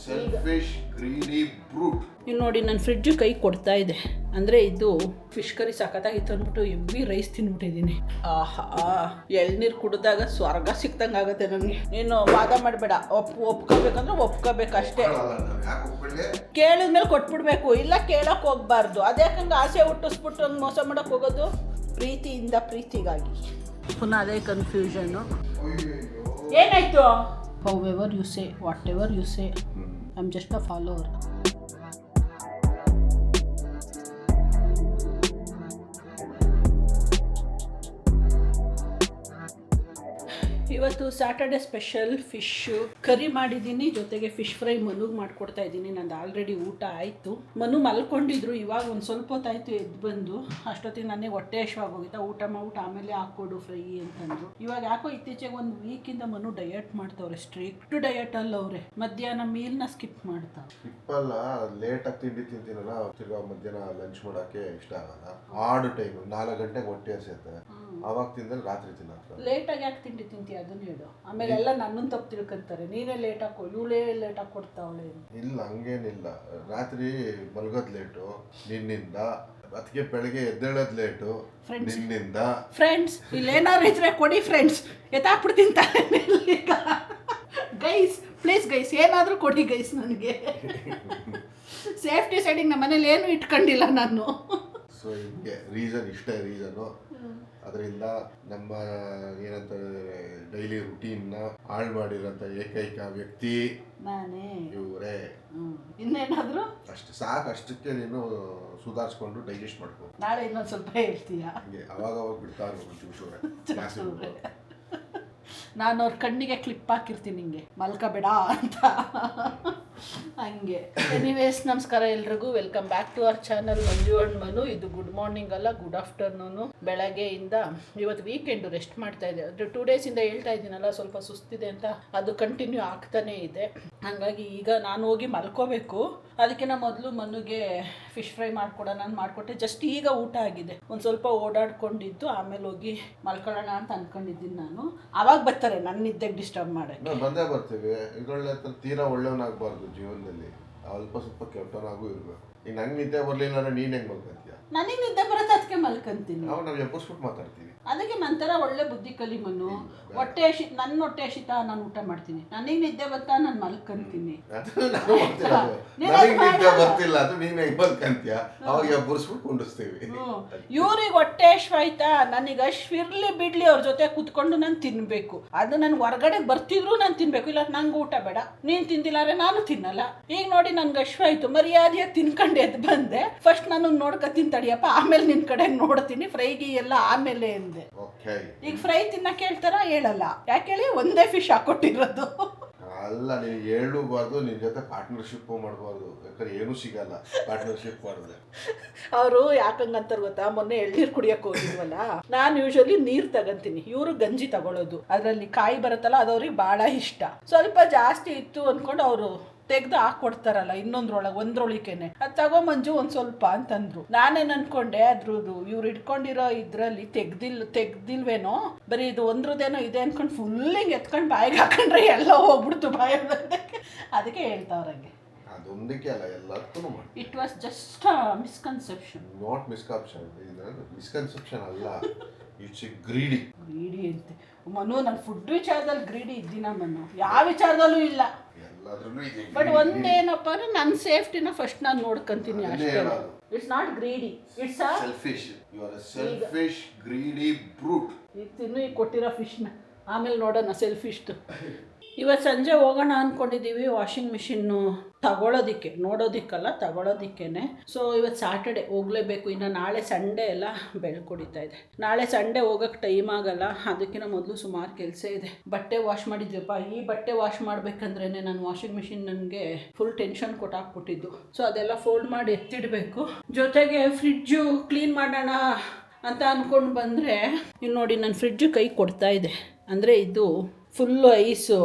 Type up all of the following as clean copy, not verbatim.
Selfish greedy ಬ್ರೂಟ್. ನೀವು ನೋಡಿ ನನ್ನ ಫ್ರಿಡ್ಜು ಕೈ ಕೊಡ್ತಾ ಇದೆ ಅಂದರೆ ಇದು ಫಿಶ್ ಕರಿ ಸಖತ್ತಾಗಿತ್ತು ಅಂದ್ಬಿಟ್ಟು ಎವ್ರಿ ರೈಸ್ ತಿನ್ಬಿಟ್ಟಿದ್ದೀನಿ. ಆಹಾ, ಎಳ್ನೀರು ಕುಡಿದಾಗ ಸ್ವರ್ಗ ಸಿಕ್ತಂಗೆ ಆಗುತ್ತೆ ನನಗೆ. ನೀನು ವಾದ ಮಾಡಬೇಡ, ಒಪ್ಕೋಬೇಕಂದ್ರೆ ಒಪ್ಕೋಬೇಕಷ್ಟೇ. ಕೇಳಿದ್ಮೇಲೆ ಕೊಟ್ಬಿಡ್ಬೇಕು, ಇಲ್ಲ ಕೇಳೋಕೆ ಹೋಗ್ಬಾರ್ದು. ಅದ್ಯಾಕಂಗೆ ಆಸೆ ಹುಟ್ಟಿಸ್ಬಿಟ್ಟು ಹಂಗೆ ಮೋಸ ಮಾಡೋಕೆ ಹೋಗೋದು? ಪ್ರೀತಿಯಿಂದ ಪ್ರೀತಿಗಾಗಿ ಪುನಃ ಅದೇ ಕನ್ಫ್ಯೂಷನ್ನು. ಏನಾಯ್ತು? However you say, whatever you say, I'm just a follower. ಇವತ್ತು ಸ್ಯಾಟರ್ಡೆ ಸ್ಪೆಷಲ್ ಫಿಶ್ ಕರಿ ಮಾಡಿದ್ದೀನಿ, ಜೊತೆಗೆ ಫಿಶ್ ಫ್ರೈ ಮನುಗೆ ಮಾಡಿಕೊಡ್ತಾ ಇದ್ದೀನಿ. ನಂದು ಆಲ್ರೆಡಿ ಊಟ ಆಯಿತು. ಮನು ಮಲ್ಕೊಂಡಿದ್ರು, ಇವಾಗ ಒಂದು ಸ್ವಲ್ಪ ಹೊತ್ತಾಯಿತು ಎದ್ದು ಬಂದು. ಅಷ್ಟೊತ್ತಿಗೆ ನನಗೆ ಹೊಟ್ಟೆ ಹಶ್ವಾಗೋಗಿತ್ತು. ಊಟ ಮಾಡ್ಬಿಟ್ಟು ಆಮೇಲೆ ಹಾಕ್ಕೊಡು ಫ್ರೈ ಅಂತಂದರು. ಇವಾಗ ಯಾಕೋ ಇತ್ತೀಚೆಗೆ ಒಂದು ವೀಕಿಂದ ಮನು ಡಯಟ್ ಮಾಡ್ತವ್ರೆ, ಸ್ಟ್ರಿಕ್ಟ್ ಡಯಟ್ ಅಲ್ಲ ಅವ್ರೆ. ಮಧ್ಯಾಹ್ನ ಮೀಲ್ನ ಸ್ಕಿಪ್ ಮಾಡ್ತಾರೆ. ಸ್ಕಿಪ್ಪಲ್ಲ, ಲೇಟಾಗಿ ತಿಂಡಿ ತಿಂತೀನಲ್ಲ, ತಿರ್ಗಾ ಮಧ್ಯಾಹ್ನ ಲಂಚ್ ಮಾಡೋಕ್ಕೆ ಇಷ್ಟ ಆಗಲ್ಲ. ಆಡು ಟೈಮ್ 4 ಗಂಟೆಗೆ ಹೊಟ್ಟೆ ಹಸಿಯುತ್ತೆ, ಅವಾಗ ತಿಂದ್ರೆ ರಾತ್ರಿ ತಿನ್ನೋದು. ಲೇಟಾಗಿ ಯಾಕೆ ತಿಂಡಿ ತಿಂತೀಯ ಅದನ್ನು ಹೇಳು. ಆಮೇಲೆ ಎಲ್ಲ ನನ್ನನ್ನು ತಪ್ಪು ತಿಳ್ಕೊಂತಾರೆ, ನೀನೇ ಲೇಟಾಗಿ ಇವಳೇ ಲೇಟಾಗಿ ಕೊಡ್ತಾವಳೆ. ಇಲ್ಲ, ಹಂಗೇನಿಲ್ಲ. ರಾತ್ರಿ ಮಲ್ಗೋದು ಲೇಟು ನಿನ್ನಿಂದ, ಅದಕ್ಕೆ ಬೆಳಗ್ಗೆ ಎದ್ದೇಳೋದು ಲೇಟು ನಿನ್ನಿಂದ. ಫ್ರೆಂಡ್ಸ್ ಇಲ್ಲೇನಾದ್ರು ಇದ್ರೆ ಕೊಡಿ ಫ್ರೆಂಡ್ಸ್, ಎತ್ತಾಕ್ಬಿಡ್ತೀನಿ ಈಗ. ಗೈಸ್ ಪ್ಲೀಸ್ ಗೈಸ್, ಏನಾದರೂ ಕೊಡಿ ಗೈಸ್ ನನಗೆ. ಸೇಫ್ಟಿ ಸೈಡಿಗೆ ನಮ್ಮ ಮನೇಲಿ ಏನು ಇಟ್ಕೊಂಡಿಲ್ಲ ನಾನು. ಸೊ ಹಿಂಗೆ ರೀಸನ್, ಇಷ್ಟೇ ರೀಸನು. ಅದರಿಂದ ನಮ್ಮ ಏನಂತ ಡೈಲಿ ರುಟೀನ್ನ ಹಾಳು ಮಾಡಿರೋಂಥ ಏಕೈಕ ವ್ಯಕ್ತಿ ನಾನೇ, ಇವರೇ. ಇನ್ನೇನಾದರೂ ಅಷ್ಟು ಸಾಕು, ಅಷ್ಟಕ್ಕೆ ನೀನು ಸುಧಾರಿಸ್ಕೊಂಡು ಡೈಜೆಸ್ಟ್ ಮಾಡ್ಕೊ. ನಾಳೆ ಇನ್ನೊಂದು ಸ್ವಲ್ಪ ಹೇಳ್ತೀಯಾ? ಹಂಗೆ ಅವಾಗ ಬಿಡ್ತಾ ಇರೋ ನಾನು ಅವ್ರ ಕಣ್ಣಿಗೆ ಕ್ಲಿಪ್ ಹಾಕಿರ್ತೀನಿ ಹಿಂಗೆ, ಮಲ್ಕಬೇಡ ಅಂತ. ಹಂಗೆ. ಎನಿವೇಸ್, ನಮಸ್ಕಾರ ಎಲ್ರಿಗೂ, welcome back to our channel Manju and Manu. ಇದು ಗುಡ್ ಮಾರ್ನಿಂಗ್ ಅಲ್ಲ, ಗುಡ್ ಆಫ್ಟರ್ನೂನು. ಬೆಳಗ್ಗೆಯಿಂದ ಇವತ್ತು ವೀಕೆಂಡು ರೆಸ್ಟ್ ಮಾಡ್ತಾ ಇದೆ. ಅಂದರೆ 2 ಡೇಸಿಂದ ಹೇಳ್ತಾ ಇದ್ದೀನಲ್ಲ, ಸ್ವಲ್ಪ ಸುಸ್ತಿದೆ ಅಂತ, ಅದು ಕಂಟಿನ್ಯೂ ಆಗ್ತಾನೇ ಇದೆ. ಹಾಗಾಗಿ ಈಗ ನಾನು ಹೋಗಿ ಮಲ್ಕೋಬೇಕು. ಅದಕ್ಕಿಂತ ಮೊದಲು ಮನುಗೆ ಫಿಶ್ ಫ್ರೈ ಮಾಡ್ಕೊಡೋಣ ಅಂತ ಮಾಡಿಕೊಟ್ಟೆ. ಜಸ್ಟ್ ಈಗ ಊಟ ಆಗಿದೆ, ಒಂದು ಸ್ವಲ್ಪ ಓಡಾಡ್ಕೊಂಡಿದ್ದು ಆಮೇಲೆ ಹೋಗಿ ಮಲ್ಕೊಳ್ಳೋಣ ಅಂತ ಅಂದ್ಕೊಂಡಿದ್ದೀನಿ ನಾನು. ಆವಾಗ ಬರ್ತಾರೆ ನನ್ನ ನಿದ್ದೆಗೆ ಡಿಸ್ಟರ್ಬ್ ಮಾಡೋಕ್ಕೆ. ಬಂದೇ ಬರ್ತೀವಿ. ಇದೊಳ್ಳೆ ತೀರಾ ಒಳ್ಳೆಯವನಾಗಬಾರ್ದು ಜೀವನದಲ್ಲಿ, ಅಲ್ಪ ಸ್ವಲ್ಪ ಕೆಟ್ಟವನಾಗೂ ಇರಬೇಕು. ಈಗ ನಂಗೆ ನಿದ್ದೆ ಬರಲಿಲ್ಲ ಅಂದ್ರೆ ನೀನು ಹೆಂಗೆ ಮಲ್ಕೊಂತೀಯ? ನನಗೆ ನಿದ್ದೆ ಬರುತ್ತೆ, ಅದಕ್ಕೆ ಮಲ್ಕೊಂತೀನಿ. ನಾವು ಎಬ್ಬಸ್ಬಿಟ್ಟು ಮಾತಾಡ್ತೀವಿ. ಅದಕ್ಕೆ ನಂತರ ಒಳ್ಳೆ ಬುದ್ಧಿ ಕಲಿ ಮನು. ಹೊಟ್ಟೆ ನನ್ನ ಹೊಟ್ಟೆ ಹಸಿತ, ನಾನು ಊಟ ಮಾಡ್ತೀನಿ. ನನಗೆ ನಿದ್ದೆ ಬರ್ತಾ ನಾನು ಮಲ್ಕೊಂತೀನಿ. ನಿದ್ದೆ ಬರ್ತಿಲ್ಲ ಅದು ನೀನು ಹೆಂಗೆ ಮಲ್ಕೊಂತೀಯ? ಅವಾಗ ಎಬ್ಬರಿಸ್ಬಿಟ್ಟು ಕುಂಡಿಸ್ತೀವಿ. ಇವ್ರಿಗೆ ಹೊಟ್ಟೆ ಹಶ್ವಾಯ್ತಾ, ನನಗೆ ಹಶ್ವಿರ್ಲಿ ಬಿಡ್ಲಿ, ಅವ್ರ ಜೊತೆ ಕುತ್ಕೊಂಡು ನಾನು ತಿನ್ಬೇಕು. ಅದು ನನ್ಗೆ ಹೊರಗಡೆ ಬರ್ತಿದ್ರು ನಾನು ತಿನ್ಬೇಕು, ಇಲ್ಲ ನಂಗೆ ಊಟ ಬೇಡ. ನೀನು ತಿಂದಿಲ್ಲಾರೆ ನಾನು ತಿನ್ನಲ್ಲ. ಈಗ ನೋಡಿ ನನ್ಗೆ ಹಶ್ವಾಯ್ತು, ಮರ್ಯಾದೆಯಾಗಿ ತಿನ್ಕೊಂಡು ಎದ್ದು ಬಂದೆ. ಫಸ್ಟ್ ನಾನು ನೋಡ್ಕೊತೀನಿ ತಡಿಯಪ್ಪ, ಆಮೇಲೆ ನಿನ್ ಕಡೆ ನೋಡ್ತೀನಿ. ಫ್ರೈಗಿ ಎಲ್ಲ ಆಮೇಲೆ ಎಂದೆ. ಈಗ ಫ್ರೈ ತಿನ್ನಕ್ಕೆ ಹೇಳ್ತಾರ? ಹೇಳಲ್ಲ. ಯಾಕೆ ಹೇಳಿ, ಒಂದೇ ಫಿಶ್ ಹಾಕೊಟ್ಟಿರೋದು. ಅಲ್ಲ, ನೀನು ಹೇಳಬಾರ್ದು, ನಿನ್ನ ಜೊತೆ ಪಾರ್ಟ್ನರ್ಶಿಪ್ ಮಾಡಬಾರ್ದು. ಯಾಕಂದ್ರೆ ಏನೂ ಸಿಗಲ್ಲ ಪಾರ್ಟ್ನರ್ಶಿಪ್ ಮಾಡಿದ್ರೆ. ಅವರು ಯಾಕಂಗಂತಾರ ಗೊತ್ತಾ, ಮೊನ್ನೆ ಎಳ್ನೀರು ಕುಡಿಯಕ್ಕೆ ಹೋಗಿದ್ವಲ್ಲ, ನಾನು ಯೂಶಲಿ ನೀರು ತಗೊಂತೀನಿ, ಇವರು ಗಂಜಿ ತಗೊಳ್ಳೋದು. ಅದರಲ್ಲಿ ಕಾಯಿ ಬರುತ್ತಲ್ಲ, ಅದವ್ರಿಗೆ ಭಾಳ ಇಷ್ಟ. ಸ್ವಲ್ಪ ಜಾಸ್ತಿ ಇತ್ತು ಅಂದ್ಕೊಂಡು ಅವರು ತೆಗ್ದು ಹಾಕೊಡ್ತಾರಲ್ಲ ಒಂದ್ರೊಳಿಕೆನೆ, ಅದು ತಗೊಂಬಂಜು ಒಂದು ಸ್ವಲ್ಪ ಅಂತಂದ್ರು. ನಾನೇನು ಅನ್ಕೊಂಡೆ, ಅದ್ರದ್ದು ಇವ್ರು ಇಟ್ಕೊಂಡಿರೋ ಇದರಲ್ಲಿ ತೆಗ್ದಿಲ್ವೇನೋ, ಬರೀ ಇದು ಒಂದ್ರದ್ದೇನೋ ಇದೆ ಅನ್ಕೊಂಡು ಫುಲ್ ಹಿಂಗೆ ಎತ್ಕೊಂಡು ಬಾಯಿಗೆ ಹಾಕೊಂಡ್ರೆ ಎಲ್ಲ ಹೋಗ್ಬಿಡ್ತು ಬಾಯಲ್ಲಿ. ಅದಕ್ಕೆ ಹೇಳ್ತಾವ್ರಂಗೆ. ಅದೊಂದಕ್ಕೆ ಅಲ್ಲ, ಎಲ್ಲದಕ್ಕೂ ಮಾಡಿ. It was just misconception. Not misconception ಅಲ್ಲ, ಇಟ್ಸ್ ಗ್ರೀಡಿ ಅಂತೆ. ಮನು, ನಾನು ಫುಡ್ ವಿಚಾರದಲ್ಲಿ ಗ್ರೀಡಿ ಇದ್ದೀನ ಮನು? ಯಾವ ವಿಚಾರದಲ್ಲೂ ಇಲ್ಲ. ಬಟ್ ಒಂದೇನಪ್ಪ ಅಂದ್ರೆ ನನ್ನ ಸೇಫ್ಟಿನ ಫಸ್ಟ್ ನಾನು ನೋಡ್ಕೊಂತೀನಿ ಅಷ್ಟೇ. It's not greedy, it's a selfish. You are a selfish greedy brute. ಈಗ ತಿನ್ನು, ಈಗ ಕೊಟ್ಟಿರೋ ಫಿಶ್ನ ಆಮೇಲೆ ನೋಡೋಣ ಸೆಲ್ಫಿಶ್ದು. ಇವತ್ತು ಸಂಜೆ ಹೋಗೋಣ ಅಂದ್ಕೊಂಡಿದ್ದೀವಿ ವಾಷಿಂಗ್ ಮಿಷಿನ್ನು ತಗೊಳ್ಳೋದಕ್ಕೆ, ನೋಡೋದಕ್ಕಲ್ಲ ತಗೊಳ್ಳೋದಕ್ಕೇನೆ. ಸೊ ಇವತ್ತು ಸ್ಯಾಟರ್ಡೆ ಹೋಗಲೇಬೇಕು. ಇನ್ನು ನಾಳೆ ಸಂಡೇ ಎಲ್ಲ ಬೆಳ್ಕೊಡಿತಾ ಇದೆ. ನಾಳೆ ಸಂಡೇ ಹೋಗೋಕ್ಕೆ ಟೈಮ್ ಆಗಲ್ಲ. ಅದಕ್ಕಿಂತ ಮೊದಲು ಸುಮಾರು ಕೆಲಸ ಇದೆ. ಬಟ್ಟೆ ವಾಶ್ ಮಾಡಿದ್ವಪ್ಪ, ಈ ಬಟ್ಟೆ ವಾಶ್ ಮಾಡಬೇಕಂದ್ರೇ ನಾನು ವಾಷಿಂಗ್ ಮಿಷಿನ್ ನನಗೆ ಫುಲ್ ಟೆನ್ಷನ್ ಕೊಟ್ಟಾಕ್ಬಿಟ್ಟಿದ್ದು. ಸೊ ಅದೆಲ್ಲ ಫೋಲ್ಡ್ ಮಾಡಿ ಎತ್ತಿಡಬೇಕು. ಜೊತೆಗೆ ಫ್ರಿಡ್ಜು ಕ್ಲೀನ್ ಮಾಡೋಣ ಅಂತ ಅಂದ್ಕೊಂಡು ಬಂದರೆ, ಇಲ್ಲಿ ನೋಡಿ ನನ್ನ ಫ್ರಿಡ್ಜು ಕೈ ಕೊಡ್ತಾ ಇದೆ. ಅಂದರೆ ಇದು ಫುಲ್ಲು ಐಸು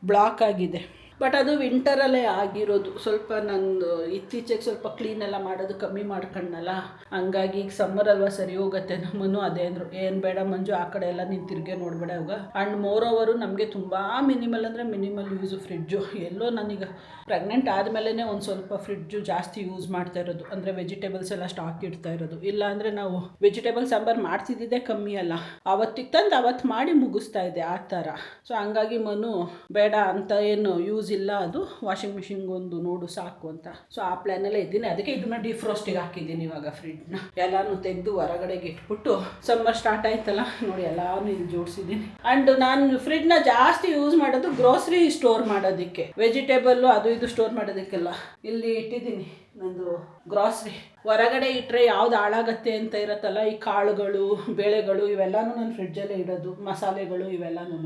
ಬ್ಲಾಕ್ ಆಗಿದೆ. ಬಟ್ ಅದು ವಿಂಟರಲ್ಲೇ ಆಗಿರೋದು. ಸ್ವಲ್ಪ ನಂದು ಇತ್ತೀಚೆಗೆ ಸ್ವಲ್ಪ ಕ್ಲೀನ್ ಎಲ್ಲ ಮಾಡೋದು ಕಮ್ಮಿ ಮಾಡ್ಕೊಂಡಲ್ಲ, ಹಂಗಾಗಿ ಈಗ ಸಮ್ಮರ್ ಅಲ್ವಾ ಸರಿ ಹೋಗುತ್ತೆ. ನಮ್ಮನ್ನು ಅದೇ ಅಂದರು, ಏನು ಬೇಡ ಮಂಜು ಆ ಕಡೆ ಎಲ್ಲ ನೀನು ತಿರ್ಗೆ ನೋಡಬೇಡ ಇವಾಗ. ಆ್ಯಂಡ್ ಮೋರ್ ಓವರು ನಮಗೆ ತುಂಬ ಮಿನಿಮಲ್ ಅಂದರೆ ಮಿನಿಮಲ್ ಯೂಸು ಫ್ರಿಡ್ಜು. ಎಲ್ಲೋ ನಾನೀಗ ಪ್ರೆಗ್ನೆಂಟ್ ಆದಮೇಲೆ ಒಂದು ಸ್ವಲ್ಪ ಫ್ರಿಡ್ಜು ಜಾಸ್ತಿ ಯೂಸ್ ಮಾಡ್ತಾ ಇರೋದು, ಅಂದರೆ ವೆಜಿಟೇಬಲ್ಸ್ ಎಲ್ಲ ಸ್ಟಾಕ್ ಇಡ್ತಾ ಇರೋದು. ಇಲ್ಲ ಅಂದರೆ ನಾವು ವೆಜಿಟೇಬಲ್ ಸಾಂಬಾರು ಮಾಡ್ತಿದ್ದಿದ್ದೇ ಕಮ್ಮಿ ಅಲ್ಲ, ಅವತ್ತಿಗೆ ತಂದು ಅವತ್ತು ಮಾಡಿ ಮುಗಿಸ್ತಾ ಇದ್ದೆ ಆ ಥರ. ಸೊ ಹಂಗಾಗಿ ಮನು ಬೇಡ ಅಂತ ಏನು ಯೂಸ್ ಇಲ್ಲ, ಅದು ವಾಷಿಂಗ್ ಮಿಷಿನ್ಗೊಂದು ನೋಡು ಸಾಕು ಅಂತ. ಸೊ ಆ ಪ್ಲ್ಯಾನಲ್ಲೇ ಇದ್ದೀನಿ. ಅದಕ್ಕೆ ಇದನ್ನ ಡಿಫ್ರೋಸ್ಟಿಗೆ ಹಾಕಿದ್ದೀನಿ ಇವಾಗ. ಫ್ರಿಡ್ಜ್ನ ಎಲ್ಲಾನು ತೆಗೆದು ಹೊರಗಡೆಗೆ ಇಟ್ಬಿಟ್ಟು ಸಮ್ಮರ್ ಸ್ಟಾರ್ಟ್ ಆಯ್ತಲ್ಲ ನೋಡಿ ಎಲ್ಲಾನು ಇಲ್ಲಿ ಜೋಡಿಸಿದ್ದೀನಿ. ಆ್ಯಂಡ್ ನಾನು ಫ್ರಿಡ್ಜ್ನ ಜಾಸ್ತಿ ಯೂಸ್ ಮಾಡೋದು ಗ್ರೋಸರಿ ಸ್ಟೋರ್ ಮಾಡೋದಕ್ಕೆ, ವೆಜಿಟೇಬಲ್ಲು ಅದು ಇದು ಸ್ಟೋರ್ ಮಾಡೋದಕ್ಕೆಲ್ಲ. ಇಲ್ಲಿ ಇಟ್ಟಿದ್ದೀನಿ ನಂದು ಗ್ರಾಸರಿ. ಹೊರಗಡೆ ಇಟ್ಟರೆ ಯಾವ್ದು ಹಾಳಾಗತ್ತೆ ಅಂತ ಇರತ್ತಲ್ಲ, ಈ ಕಾಳುಗಳು ಬೇಳೆಗಳು ಇವೆಲ್ಲನೂ ನಾನು ಫ್ರಿಡ್ಜಲ್ಲೇ ಇಡೋದು, ಮಸಾಲೆಗಳು ಇವೆಲ್ಲನೂ.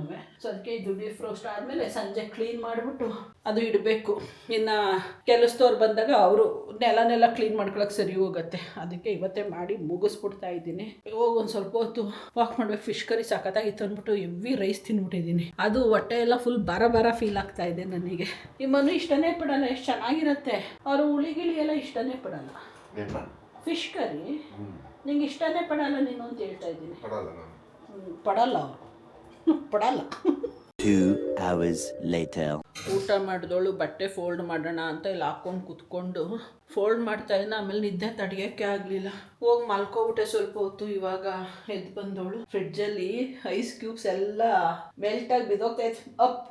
ಸೊ ಅದಕ್ಕೆ ಇದು ಡಿಫ್ರೋಸ್ಟ್ ಆದಮೇಲೆ ಸಂಜೆ ಕ್ಲೀನ್ ಮಾಡಿಬಿಟ್ಟು ಅದು ಇಡಬೇಕು. ಇನ್ನು ಕೆಲಸದವ್ರು ಬಂದಾಗ ಅವರು ನೆಲ ಕ್ಲೀನ್ ಮಾಡ್ಕೊಳಕ್ಕೆ ಸರಿ ಹೋಗುತ್ತೆ. ಅದಕ್ಕೆ ಇವತ್ತೇ ಮಾಡಿ ಮುಗಿಸ್ಬಿಡ್ತಾ ಇದ್ದೀನಿ. ಹೋಗಿ ಒಂದು ಸ್ವಲ್ಪ ಹೊತ್ತು ವಾಕ್ ಮಾಡ್ಬೇಕು. ಫಿಶ್ ಕರಿ ಸಖತ್ತಾಗಿತ್ತು ಅಂದ್ಬಿಟ್ಟು ಹೆವಿ ರೈಸ್ ತಿನ್ಬಿಟ್ಟಿದ್ದೀನಿ. ಅದು ಹೊಟ್ಟೆ ಎಲ್ಲ ಫುಲ್ ಬರ ಫೀಲ್ ಆಗ್ತಾ ಇದೆ ನನಗೆ. ನಿಮ್ಮನ್ನು ಇಷ್ಟನೇ ಪಡಲ್ಲ, ಎಷ್ಟು ಚೆನ್ನಾಗಿರುತ್ತೆ. ಅವರು ಹುಳಿಗಿಳಿ ಎಲ್ಲ ಇಷ್ಟನೇ ಪಡಲ್ಲ. ಫಿಶ್ ಕರಿ ನಿಂಗೆ ಇಷ್ಟನೇ ಪಡಲ್ಲ ನೀನು ಅಂತ ಹೇಳ್ತಾ ಇದ್ದೀನಿ. ಪಡಲ್ಲ ಅವರು, ಪಡಲ್ಲ. 2 hours later. ಊಟ ಮಾಡಿದವಳು ಬಟ್ಟೆ ಫೋಲ್ಡ್ ಮಾಡೋಣ ಅಂತ ಇಲ್ಲಿ ಹಾಕ್ಕೊಂಡು ಕೂತ್ಕೊಂಡು ಫೋಲ್ಡ್ ಮಾಡ್ತಾ ಇದ್ದ. ಆಮೇಲೆ ನಿದ್ದೆ ತಡೆಯೋಕ್ಕೆ ಆಗಲಿಲ್ಲ, ಹೋಗಿ ಮಲ್ಕೊಬಿಟ್ಟೆ ಸ್ವಲ್ಪ ಹೊತ್ತು. ಇವಾಗ ಎದ್ದು ಬಂದವಳು. ಫ್ರಿಡ್ಜಲ್ಲಿ ಐಸ್ ಕ್ಯೂಬ್ಸ್ ಎಲ್ಲ ಮೆಲ್ಟಾಗಿ ಬಿದ್ದೋಗ್ತೈತೆ. ಅಪ್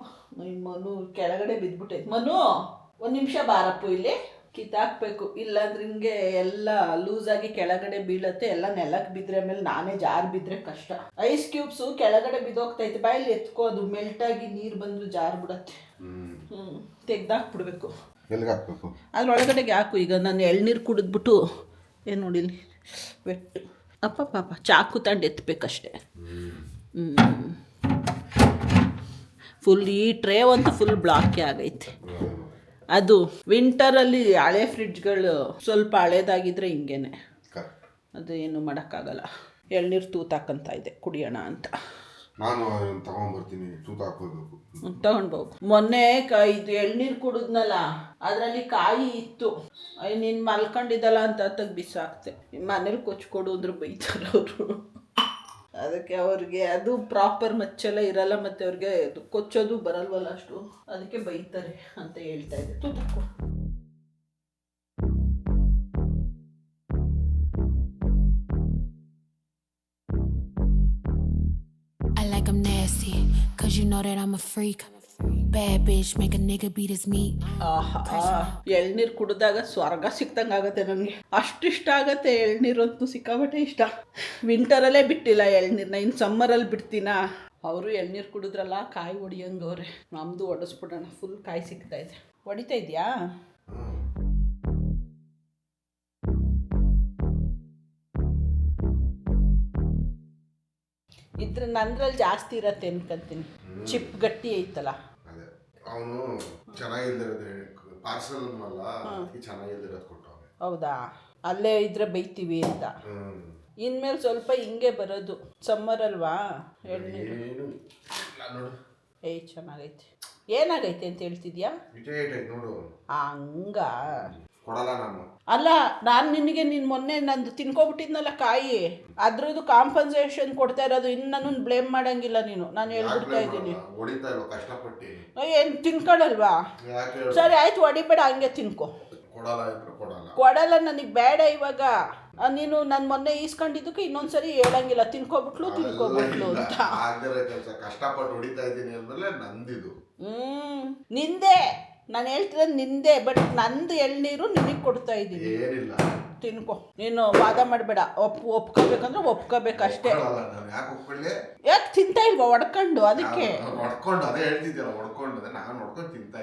ಮನು ಕೆಳಗಡೆ ಬಿದ್ದುಬಿಟ್ಟೈತೆ. ಮನು ಒಂದು ನಿಮಿಷ ಬಾರಪ್ಪು, ಇಲ್ಲಿ ಕಿತ್ತಾಕ್ಬೇಕು, ಇಲ್ಲಾಂದ್ರೆ ಹಿಂಗೆ ಎಲ್ಲ ಲೂಸಾಗಿ ಕೆಳಗಡೆ ಬೀಳತ್ತೆ. ಎಲ್ಲ ನೆಲಕ್ಕೆ ಬಿದ್ದರೆ ಆಮೇಲೆ ನಾನೇ ಜಾರು ಬಿದ್ದರೆ ಕಷ್ಟ. ಐಸ್ ಕ್ಯೂಬ್ಸು ಕೆಳಗಡೆ ಬಿದ್ದೋಗ್ತೈತೆ, ಬಾಯಲ್ಲಿ ಎತ್ಕೋದು ಮೆಲ್ಟಾಗಿ ನೀರು ಬಂದು ಜಾರು ಬಿಡತ್ತೆ. ತೆಗ್ದಾಕ್ಬಿಡ್ಬೇಕು. ಅದ್ರೊಳಗಡೆಗೆ ಹಾಕು. ಈಗ ನಾನು ಎಳ್ನೀರು ಕುಡಿದ್ಬಿಟ್ಟು ಏನು ನೋಡಿಲಿ ವೆಟ್ಟು ಅಪ್ಪ ಪಾಪ ಚಾಕು ತಂಡು ಎತ್ತಬೇಕಷ್ಟೆ. ಫುಲ್ ಈ ಟ್ರೇ ಅಂತೂ ಫುಲ್ ಬ್ಲಾಕೇ ಆಗೈತೆ. ಅದು ವಿಂಟರಲ್ಲಿ ಹಳೆ ಫ್ರಿಡ್ಜ್ಗಳು ಸ್ವಲ್ಪ ಹಳೇದಾಗಿದ್ರೆ ಹಿಂಗೇನೆ, ಅದು ಏನು ಮಾಡೋಕ್ಕಾಗಲ್ಲ. ಎಳ್ನೀರು ತೂತಾಕಂತ ಇದೆ ಕುಡಿಯೋಣ ಅಂತ. ನಾನು ತಗೊಂಡ್ಬರ್ತೀನಿ, ತಗೊಂಡ್ಬೋಗು. ಮೊನ್ನೆ ಇದು ಎಳ್ನೀರು ಕುಡಿದ್ನಲ್ಲ, ಅದರಲ್ಲಿ ಕಾಯಿ ಇತ್ತು. ನೀನು ಮಲ್ಕೊಂಡಿದ್ದಲ್ಲ ಅಂತ ತೆಗ್ದು ಬಿಸಾಕ್ತೆ. ಮನೇಲಿ ಕೊಚ್ಕೊಡು ಅಂದ್ರೆ ಬೈತಾರೆ ಅವರು. ಅದಕ್ಕೆ ಅವ್ರಿಗೆ ಅದು ಪ್ರಾಪರ್ ಮಚ್ಚೆಲ್ಲ ಇರಲ್ಲ, ಮತ್ತು ಅವ್ರಿಗೆ ಕೊಚ್ಚೋದು ಬರಲ್ವಲ್ಲ ಅಷ್ಟು, ಅದಕ್ಕೆ ಬೈತಾರೆ ಅಂತ ಹೇಳ್ತಾ ಇದ್ದೆ. ತೂತಕ್ಕೋ. I like 'em nasty, 'cause you know that I'm a freak. Bad bitch, make a nigga beat his meat. ಎಳ್ನೀರು ಕುಡಿದಾಗ ಸ್ವರ್ಗ ಸಿಕ್ತಂಗೆ ಆಗುತ್ತೆ ನನಗೆ. ಅಷ್ಟಿಷ್ಟ ಆಗುತ್ತೆ ಎಳ್ನೀರು ಅಂತೂ, ಸಿಕ್ಕಾಬಟ್ಟೆ ಇಷ್ಟ. ವಿಂಟರಲ್ಲೇ ಬಿಟ್ಟಿಲ್ಲ ಎಳ್ನೀರನ್ನ, ಇನ್ನು ಸಮ್ಮರಲ್ಲಿ ಬಿಡ್ತೀನ. ಅವರು ಎಳ್ನೀರು ಕುಡಿದ್ರಲ್ಲ ಕಾಯಿ ಹೊಡಿಯಂಗವ್ರೆ. ನಮ್ಮದು ಹೊಡೆಸ್ಬಿಡೋಣ. ಫುಲ್ ಕಾಯಿ ಸಿಗ್ತಾ ಇದೆ. ಹೊಡಿತಾ ಇದೆಯಾ? ಇದ್ರ ನಂದ್ರಲ್ಲಿ ಜಾಸ್ತಿ ಇರತ್ತೆ ಅನ್ಕೊಂತೀನಿ. ಚಿಪ್ ಗಟ್ಟಿ ಐತಲ್ಲ. ಅವನು ಚೆನ್ನಾಗಿಲ್ದಿರೋದು ಪಾರ್ಸಲ್ ಅಲ್ಲ, ಚೆನ್ನಾಗಿಲ್ದಿರೋದು ಕೊಟ್ಟವನೆ. ಹೌದಾ? ಅಲ್ಲೇ ಇದ್ರೆ ಬೈತೀವಿ ಅಂತ. ಇನ್ಮೇಲೆ ಸ್ವಲ್ಪ ಹಿಂಗೆ ಬರೋದು. ಸಮ್ಮರ್ ಅಲ್ವಾ? ಎಳ್ನೀರು ಏಯ್ ಚೆನ್ನಾಗೈತೆ. ಏನಾಗೈತೆ ಅಂತ ಹೇಳ್ತಿದ್ಯಾ? ನೋಡು. ಹಂಗ ಕೊಡಲ್ಲ ನಾನು. ಅಲ್ಲ, ನಾನು ನಿನಗೆ ನೀನು ಮೊನ್ನೆ ನಂದು ತಿನ್ಕೊಬಿಟ್ಟಿದ್ನಲ್ಲ ಕಾಯಿ, ಅದ್ರದ್ದು ಕಾಂಪನ್ಸೇಷನ್ ಕೊಡ್ತಾ ಇರೋದು. ಇನ್ನು ನನ್ನನ್ನು ಬ್ಲೇಮ್ ಮಾಡಂಗಿಲ್ಲ ನೀನು. ನಾನು ಹೇಳ್ಬಿಡ್ತಾ ಇದ್ದೀನಿ. ಏನು ತಿನ್ಕೊಳಲ್ವಾ? ಸರಿ ಆಯ್ತು, ಹೊಡಿಬೇಡ, ಹಂಗೆ ತಿನ್ಕೊ. ಕೊಡಲ್ಲ ನನಗೆ ಬೇಡ ಇವಾಗ. ನೀನು ನಾನು ಮೊನ್ನೆ ಈಸ್ಕೊಂಡಿದ್ದಕ್ಕೆ ಇನ್ನೊಂದ್ಸರಿ ಹೇಳಂಗಿಲ್ಲ. ತಿನ್ಕೊಬಿಟ್ಲು ಅಂತ. ನಿಂದೆ ನಾನು ಹೇಳ್ತಿರೋದು ನಿಂದೆ. ಬಟ್ ನಂದು ಎಳ್ನೀರು ನಿನಗೆ ಕೊಡ್ತಾ ಇದ್ದೀನಿ. ತಿನ್ಕೊ. ನೀನು ವಾದ ಮಾಡಬೇಡ. ಒಪ್ಕೋಬೇಕಂದ್ರೆ ಒಪ್ಕೋಬೇಕಷ್ಟೇ. ಯಾಕೆ ತಿಂತಾ ಇಲ್ವಾ ಹೊಡ್ಕೊಂಡು? ಅದಕ್ಕೆ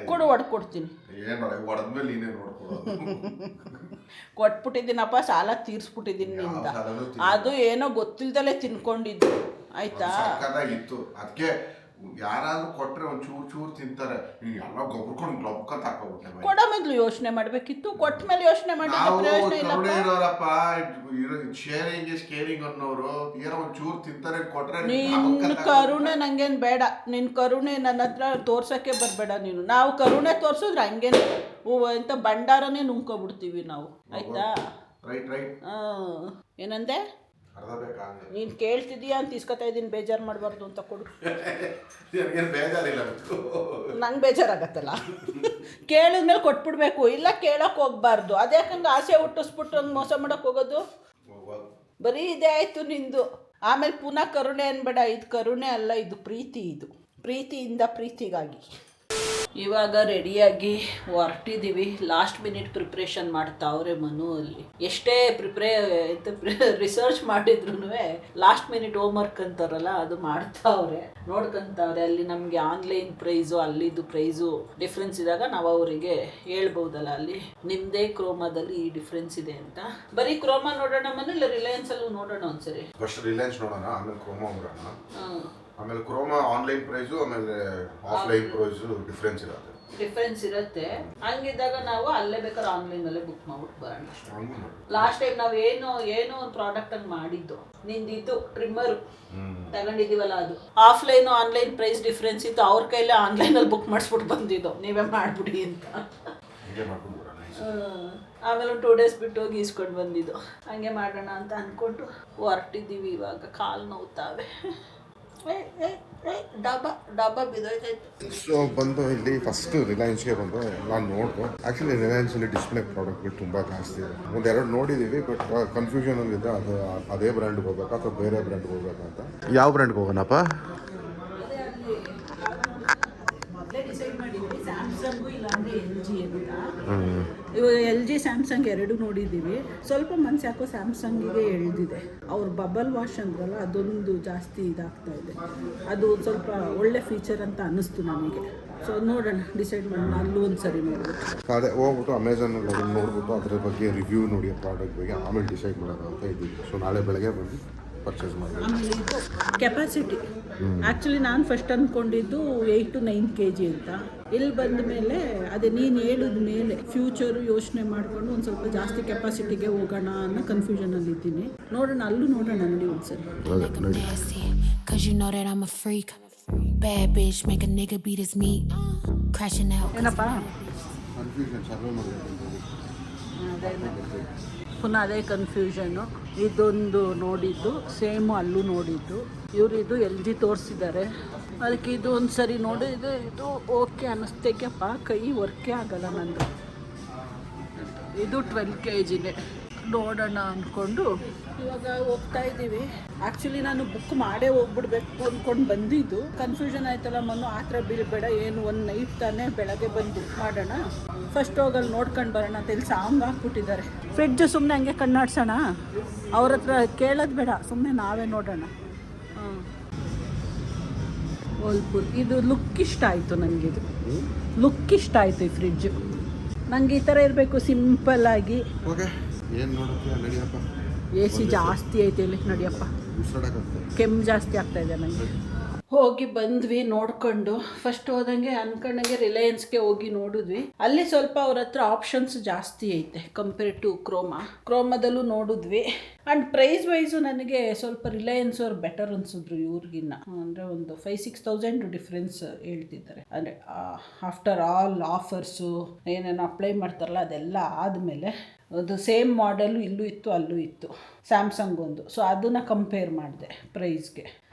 ಕೊಡು, ಹೊಡ್ಕೊಡ್ತೀನಿ. ಕೊಟ್ಬಿಟ್ಟಿದ್ದೀನಪ್ಪ, ಸಾಲ ತೀರಿಸ್ಬಿಟ್ಟಿದ್ದೀನಿ ನಿಂದ. ಅದು ಏನೋ ಗೊತ್ತಿಲ್ದಲೇ ತಿನ್ಕೊಂಡಿದ್ದು ಆಯ್ತಾ. ಯಾರಾದ್ರೂ ಕೊಟ್ರೆ ಒಂದ್ ಚೂರ್ ತಿಂತಾರೆ. ಎಲ್ಲ ಗೊಬ್ರಕೊಂಡು ಗ್ಲೊಬ್ಕೊಂತ ಹಾಕೋಬಿಟ್ಟೆ. ಕೊಡ ಮೊದ್ಲು ಮೊದಲು ಯೋಚನೆ ಮಾಡಬೇಕಿತ್ತು, ಕೊಟ್ಟ ಮೇಲೆ ಯೋಚನೆ ಮಾಡಿದ್ರೆ ನಾವು ಪ್ರಯೋಜನ ಇಲ್ಲ. ಕರುಣೆ ಇರೋರಪ್ಪ, ಶೇರಿಂಗ್ ಇಸ್ ಕೇರಿಂಗ್ ಅನ್ನೋರು ಏನೋ ಒಂಚೂರು ತಿಂತಾರೆ ಕೊಟ್ರೆ ನಿನ್ನ ಕರುಣೆ ನಂಗೇನು ಬೇಡ. ನಿನ್ನ ಕರುಣೆ ನನ್ನ ಹತ್ರ ತೋರ್ಸೋಕ್ಕೆ ಬರಬೇಡ ನೀನು. ನಾವು ಕರುಣೆ ತೋರಿಸಿದ್ರೆ ಹಂಗೇನು ಎಂತ ಭಂಡಾರನೇ ನುಂಗ್ಕೊಬಿಡ್ತೀವಿ ನಾವು, ಆಯ್ತಾ? ರೈಟ್ ಏನಂದೆ? ನೀನು ಕೇಳ್ತಿದ್ದೀಯಾ ಅಂತ ಇಸ್ಕೊತಾ ಇದ್ದೀನಿ, ಬೇಜಾರು ಮಾಡಬಾರ್ದು ಅಂತ ಕೊಡು. ಬೇಜಾರಿಲ್ಲ, ನಂಗೆ ಬೇಜಾರಾಗತ್ತಲ್ಲ. ಕೇಳಿದ್ಮೇಲೆ ಕೊಟ್ಬಿಡ್ಬೇಕು, ಇಲ್ಲ ಕೇಳೋಕೆ ಹೋಗ್ಬಾರ್ದು. ಅದ್ಯಾಕಂಗೆ ಆಸೆ ಹುಟ್ಟಿಸ್ಬಿಟ್ಟು ಹಂಗೆ ಮೋಸ ಮಾಡೋಕೆ ಹೋಗೋದು? ಬರೀ ಇದೇ ಆಯಿತು ನಿಂದು. ಆಮೇಲೆ ಪುನಃ ಕರುಣೆ ಅನ್ಬೇಡ. ಇದು ಕರುಣೆ ಅಲ್ಲ, ಇದು ಪ್ರೀತಿ. ಇದು ಪ್ರೀತಿಯಿಂದ ಪ್ರೀತಿಗಾಗಿ. ಇವಾಗ ರೆಡಿಯಾಗಿ ಹೊರಟಿದ್ದೀವಿ. ಲಾಸ್ಟ್ ಮಿನಿಟ್ ಪ್ರಿಪ್ರೇಷನ್ ಮಾಡ್ತಾವ್ರೆ ಮನು ಅಲ್ಲಿ. ಎಷ್ಟೇ ರಿಸರ್ಚ್ ಮಾಡಿದ್ರು ಲಾಸ್ಟ್ ಮಿನಿಟ್ ಹೋಮ್ ವರ್ಕ್ ಅಂತಾರಲ್ಲ, ಅದು ಮಾಡ್ತಾವ್ರೆ, ನೋಡ್ಕೊಂತಾವ್ರೆ. ಅಲ್ಲಿ ನಮಗೆ ಆನ್ಲೈನ್ ಪ್ರೈಸು ಅಲ್ಲಿದ್ದು ಪ್ರೈಸು ಡಿಫ್ರೆನ್ಸ್ ಇದ್ದಾಗ ನಾವು ಅವರಿಗೆ ಹೇಳ್ಬೋದಲ್ಲ, ಅಲ್ಲಿ ನಿಮ್ಮದೇ ಕ್ರೋಮಾದಲ್ಲಿ ಈ ಡಿಫ್ರೆನ್ಸ್ ಇದೆ ಅಂತ. ಬರೀ ಕ್ರೋಮಾ ನೋಡೋಣ ಮನು, ಇಲ್ಲ ರಿಲಯನ್ಸಲ್ಲೂ ನೋಡೋಣ ಒಂದ್ಸರಿ. ಫಸ್ಟ್ ರಿಲಯನ್ಸ್ ನೋಡೋಣ, ಆಮೇಲೆ ಕ್ರೋಮಾ ನೋಡೋಣ. ಆಮೇಲೆ ಕ್ರೋಮಾ ಆನ್ಲೈನ್ ಪ್ರೈಸು, ಆಮೇಲೆ ಆಫ್ಲೈನ್ ಪ್ರೈಸು ಡಿಫ್ರೆನ್ಸ್ ಇರುತ್ತೆ. ಹಂಗಿದ್ದಾಗ ನಾವು ಅಲ್ಲೇ ಬೇಕಾದ್ರೆ ಆನ್ಲೈನಲ್ಲೇ ಬುಕ್ ಮಾಡ್ಬಿಟ್ಟು ಬರೋಣ. ಲಾಸ್ಟ್ ಟೈಮ್ ನಾವು ಏನೋ ಒಂದು ಪ್ರಾಡಕ್ಟ್ ಹಂಗೆ ಮಾಡಿದ್ದು, ನಿಂದಿದ್ದು ಟ್ರಿಮ್ಮರು ತಗೊಂಡಿದ್ದೀವಲ್ಲ, ಅದು ಆಫ್ಲೈನು ಆನ್ಲೈನ್ ಪ್ರೈಸ್ ಡಿಫ್ರೆನ್ಸ್ ಇತ್ತು. ಅವ್ರ ಕೈಲೇ ಆನ್ಲೈನಲ್ಲಿ ಬುಕ್ ಮಾಡಿಸ್ಬಿಟ್ಟು ಬಂದಿದ್ದು, ನೀವೇ ಮಾಡಿಬಿಡಿ ಅಂತ. ಆಮೇಲೆ 2 days ಬಿಟ್ಟು ಹೋಗಿ ಇಸ್ಕೊಂಡು ಬಂದಿದ್ದು. ಹಂಗೆ ಮಾಡೋಣ ಅಂತ ಅಂದ್ಕೊಂಡು ಹೊರಟಿದ್ದೀವಿ. ಇವಾಗ ಕಾಲು ನೋವ್ತಾವೆ. ಡಬ್ಬ ಬಿದ್ದೋಯ್ತೈತೆ. ಸೊ ಬಂದು ಇಲ್ಲಿ ಫಸ್ಟ್ ರಿಲಯನ್ಸ್ಗೆ ಬಂದು ನಾನು ನೋಡಿದೆ. ಆ್ಯಕ್ಚುಲಿ ರಿಲಯನ್ಸಲ್ಲಿ ಡಿಸ್ಪ್ಲೇ ಪ್ರಾಡಕ್ಟ್ಗಳು ತುಂಬ ಜಾಸ್ತಿ ಇದೆ. ಒಂದೆರಡು ನೋಡಿದ್ದೀವಿ, ಬಟ್ ಕನ್ಫ್ಯೂಷನಲ್ಲಿದೆ. ಅದು ಅದೇ ಬ್ರ್ಯಾಂಡ್ಗೆ ಹೋಗ್ಬೇಕಾ ಅಥವಾ ಬೇರೆ ಬ್ರ್ಯಾಂಡ್ಗೆ ಹೋಗ್ಬೇಕಾ ಅಂತ. ಯಾವ ಬ್ರ್ಯಾಂಡ್ಗೆ ಹೋಗೋಣಪ್ಪ? ಡಿಸೈಡ್ ಮಾಡಿದ್ವಿ ಸ್ಯಾಮ್ಸಂಗು ಇಲ್ಲಾಂದರೆ LG ಅಂತ. ಇವಾಗ LG ಸ್ಯಾಮ್ಸಂಗ್ ಎರಡು ನೋಡಿದ್ದೀವಿ. ಸ್ವಲ್ಪ ಮನ್ಸು ಯಾಕೋ ಸ್ಯಾಮ್ಸಂಗಿಗೆ ಎಳ್ದಿದೆ. ಅವ್ರ ಬಬಲ್ ವಾಶ್ ಅಂದ್ರಲ್ಲ, ಅದೊಂದು ಜಾಸ್ತಿ ಇದಾಗ್ತಾ ಇದೆ. ಅದು ಸ್ವಲ್ಪ ಒಳ್ಳೆ ಫೀಚರ್ ಅಂತ ಅನ್ನಿಸ್ತು ನನಗೆ. ಸೊ ನೋಡೋಣ, ಡಿಸೈಡ್ ಮಾಡೋಣ. ಅಲ್ಲೂ ಒಂದು ಸರಿ ನೋಡ್ಬಿಟ್ಟು ಅದೇ ಹೋಗ್ಬಿಟ್ಟು ಅಮೆಝಾನಲ್ಲಿ ಅದನ್ನು ನೋಡ್ಬಿಟ್ಟು ಅದ್ರ ಬಗ್ಗೆ ರಿವ್ಯೂ ನೋಡಿ ಪ್ರಾಡಕ್ಟ್ ಬಗ್ಗೆ ಆಮೇಲೆ ಡಿಸೈಡ್ ಮಾಡೋದು ಅಂತ ಇದ್ದೀವಿ. ಸೊ ನಾಳೆ ಬೆಳಗ್ಗೆ ಬಂದು ಪರ್ಚೇಸ್ ಮಾಡಿ. ಆಮೇಲೆ ಇದು ಕೆಪಾಸಿಟಿ, ಆ್ಯಕ್ಚುಲಿ ನಾನು ಫಸ್ಟ್ ಅಂದ್ಕೊಂಡಿದ್ದು 8 to 9 kg ಅಂತ. ಇಲ್ಲಿ ಬಂದ ಮೇಲೆ ಅದೇ ನೀನು ಹೇಳಿದ ಮೇಲೆ ಫ್ಯೂಚರು ಯೋಚನೆ ಮಾಡಿಕೊಂಡು ಒಂದು ಸ್ವಲ್ಪ ಜಾಸ್ತಿ ಕೆಪಾಸಿಟಿಗೆ ಹೋಗೋಣ ಅನ್ನೋ ಕನ್ಫ್ಯೂಷನಲ್ಲಿದ್ದೀನಿ. ನೋಡೋಣ, ಅಲ್ಲೂ ನೋಡೋಣ ನೋಡಿ ಒಂದ್ಸರಿ. Bad bitch make a nigga beat his meat. Crashing out. ಏನಪ್ಪ ಕನ್ಫ್ಯೂಷನ್ ಸರ್ವೆ ಮಾಡಿ ಪುನಃ ಅದೇ ಕನ್ಫ್ಯೂಷನ್ನು. ಇದೊಂದು ನೋಡಿದ್ದು ಸೇಮು ಅಲ್ಲೂ ನೋಡಿದ್ದು. ಇವರು ಇದು LG ತೋರಿಸಿದ್ದಾರೆ. ಅದಕ್ಕೆ ಇದು ಒಂದು ಸರಿ ನೋಡಿ ಇದು ಓಕೆ ಅನ್ನಿಸ್ತೇಕಪ್ಪ. ಕೈ ವರ್ಕೇ ಆಗಲ್ಲ ನಂದು. ಇದು 12 kg ನೋಡೋಣ ಅಂದ್ಕೊಂಡು ಇವಾಗ ಹೋಗ್ತಾ ಇದ್ದೀವಿ. ಆ್ಯಕ್ಚುಲಿ ನಾನು ಬುಕ್ ಮಾಡೇ ಹೋಗ್ಬಿಡ್ಬೇಕು ಅಂದ್ಕೊಂಡು ಬಂದಿದ್ದು. ಕನ್ಫ್ಯೂಷನ್ ಆಯ್ತಲ್ಲ ಮನು, ಆ ಥರ ಬೀಳ್ಬೇಡ, ಏನು ಒಂದು ನೈಟ್ ತಾನೇ, ಬೆಳಗ್ಗೆ ಬಂದು ಬುಕ್ ಮಾಡೋಣ. ಫಸ್ಟ್ ಹೋಗಲ್ಲಿ ನೋಡ್ಕೊಂಡು ಬರೋಣ ಅಂತ ಇಲ್ಲಿ ಸಾಂಗ್ ಹಾಕ್ಬಿಟ್ಟಿದ್ದಾರೆ. ಫ್ರಿಡ್ಜು ಸುಮ್ಮನೆ ಹಂಗೆ ಕಣ್ಣಾಡ್ಸೋಣ, ಅವ್ರ ಹತ್ರ ಕೇಳೋದು ಬೇಡ, ಸುಮ್ಮನೆ ನಾವೇ ನೋಡೋಣ. ಓಲ್ಪುರ್ ಇದು ಲುಕ್ ಇಷ್ಟ ಆಯಿತು ನನಗೆ. ಇದು ಲುಕ್ ಇಷ್ಟ ಆಯಿತು ಈ ಫ್ರಿಡ್ಜು. ನನಗೆ ಈ ಥರ ಇರಬೇಕು ಸಿಂಪಲ್ಲಾಗಿ. ಓಕೆ, ಏನು ನೋಡುತ್ತೆ ನಡಿಯಪ್ಪ. AC ಜಾಸ್ತಿ ಐತೆ ಇಲ್ಲಿ, ನಡಿಯಪ್ಪ. ಕೆಮ್ಮು ಜಾಸ್ತಿ ಆಗ್ತಾಯಿದೆ ನನಗೆ. ಹೋಗಿ ಬಂದ್ವಿ ನೋಡ್ಕೊಂಡು. ಫಸ್ಟ್ ಹೋದಂಗೆ ಅನ್ಕೊಂಡಂಗೆ ರಿಲಯನ್ಸ್ಗೆ ಹೋಗಿ ನೋಡಿದ್ವಿ. ಅಲ್ಲಿ ಸ್ವಲ್ಪ ಅವ್ರ ಹತ್ರ ಆಪ್ಷನ್ಸ್ ಜಾಸ್ತಿ ಐತೆ ಕಂಪೇರ್ ಟು ಕ್ರೋಮಾದಲ್ಲೂ ನೋಡಿದ್ವಿ. ಆ್ಯಂಡ್ ಪ್ರೈಸ್ ವೈಸು ನನಗೆ ಸ್ವಲ್ಪ ರಿಲಯನ್ಸ್ ಅವ್ರು ಬೆಟರ್ ಅನಿಸಿದ್ರು ಇವ್ರಿಗಿನ್ನ. ಅಂದರೆ ಒಂದು 5-6 thousand ಡಿಫ್ರೆನ್ಸ್ ಹೇಳ್ತಿದ್ದಾರೆ. ಅಂದರೆ ಆಫ್ಟರ್ ಆಲ್ ಆಫರ್ಸು ಏನೇನು ಅಪ್ಲೈ ಮಾಡ್ತಾರಲ್ಲ ಅದೆಲ್ಲ ಆದಮೇಲೆ ಅದು ಸೇಮ್ ಮಾಡೆಲು ಇಲ್ಲೂ ಇತ್ತು ಅಲ್ಲೂ ಇತ್ತು, ಸ್ಯಾಮ್ಸಂಗ್ ಒಂದು. ಸೊ ಅದನ್ನು ಕಂಪೇರ್ ಮಾಡಿದೆ ಪ್ರೈಸ್ಗೆ.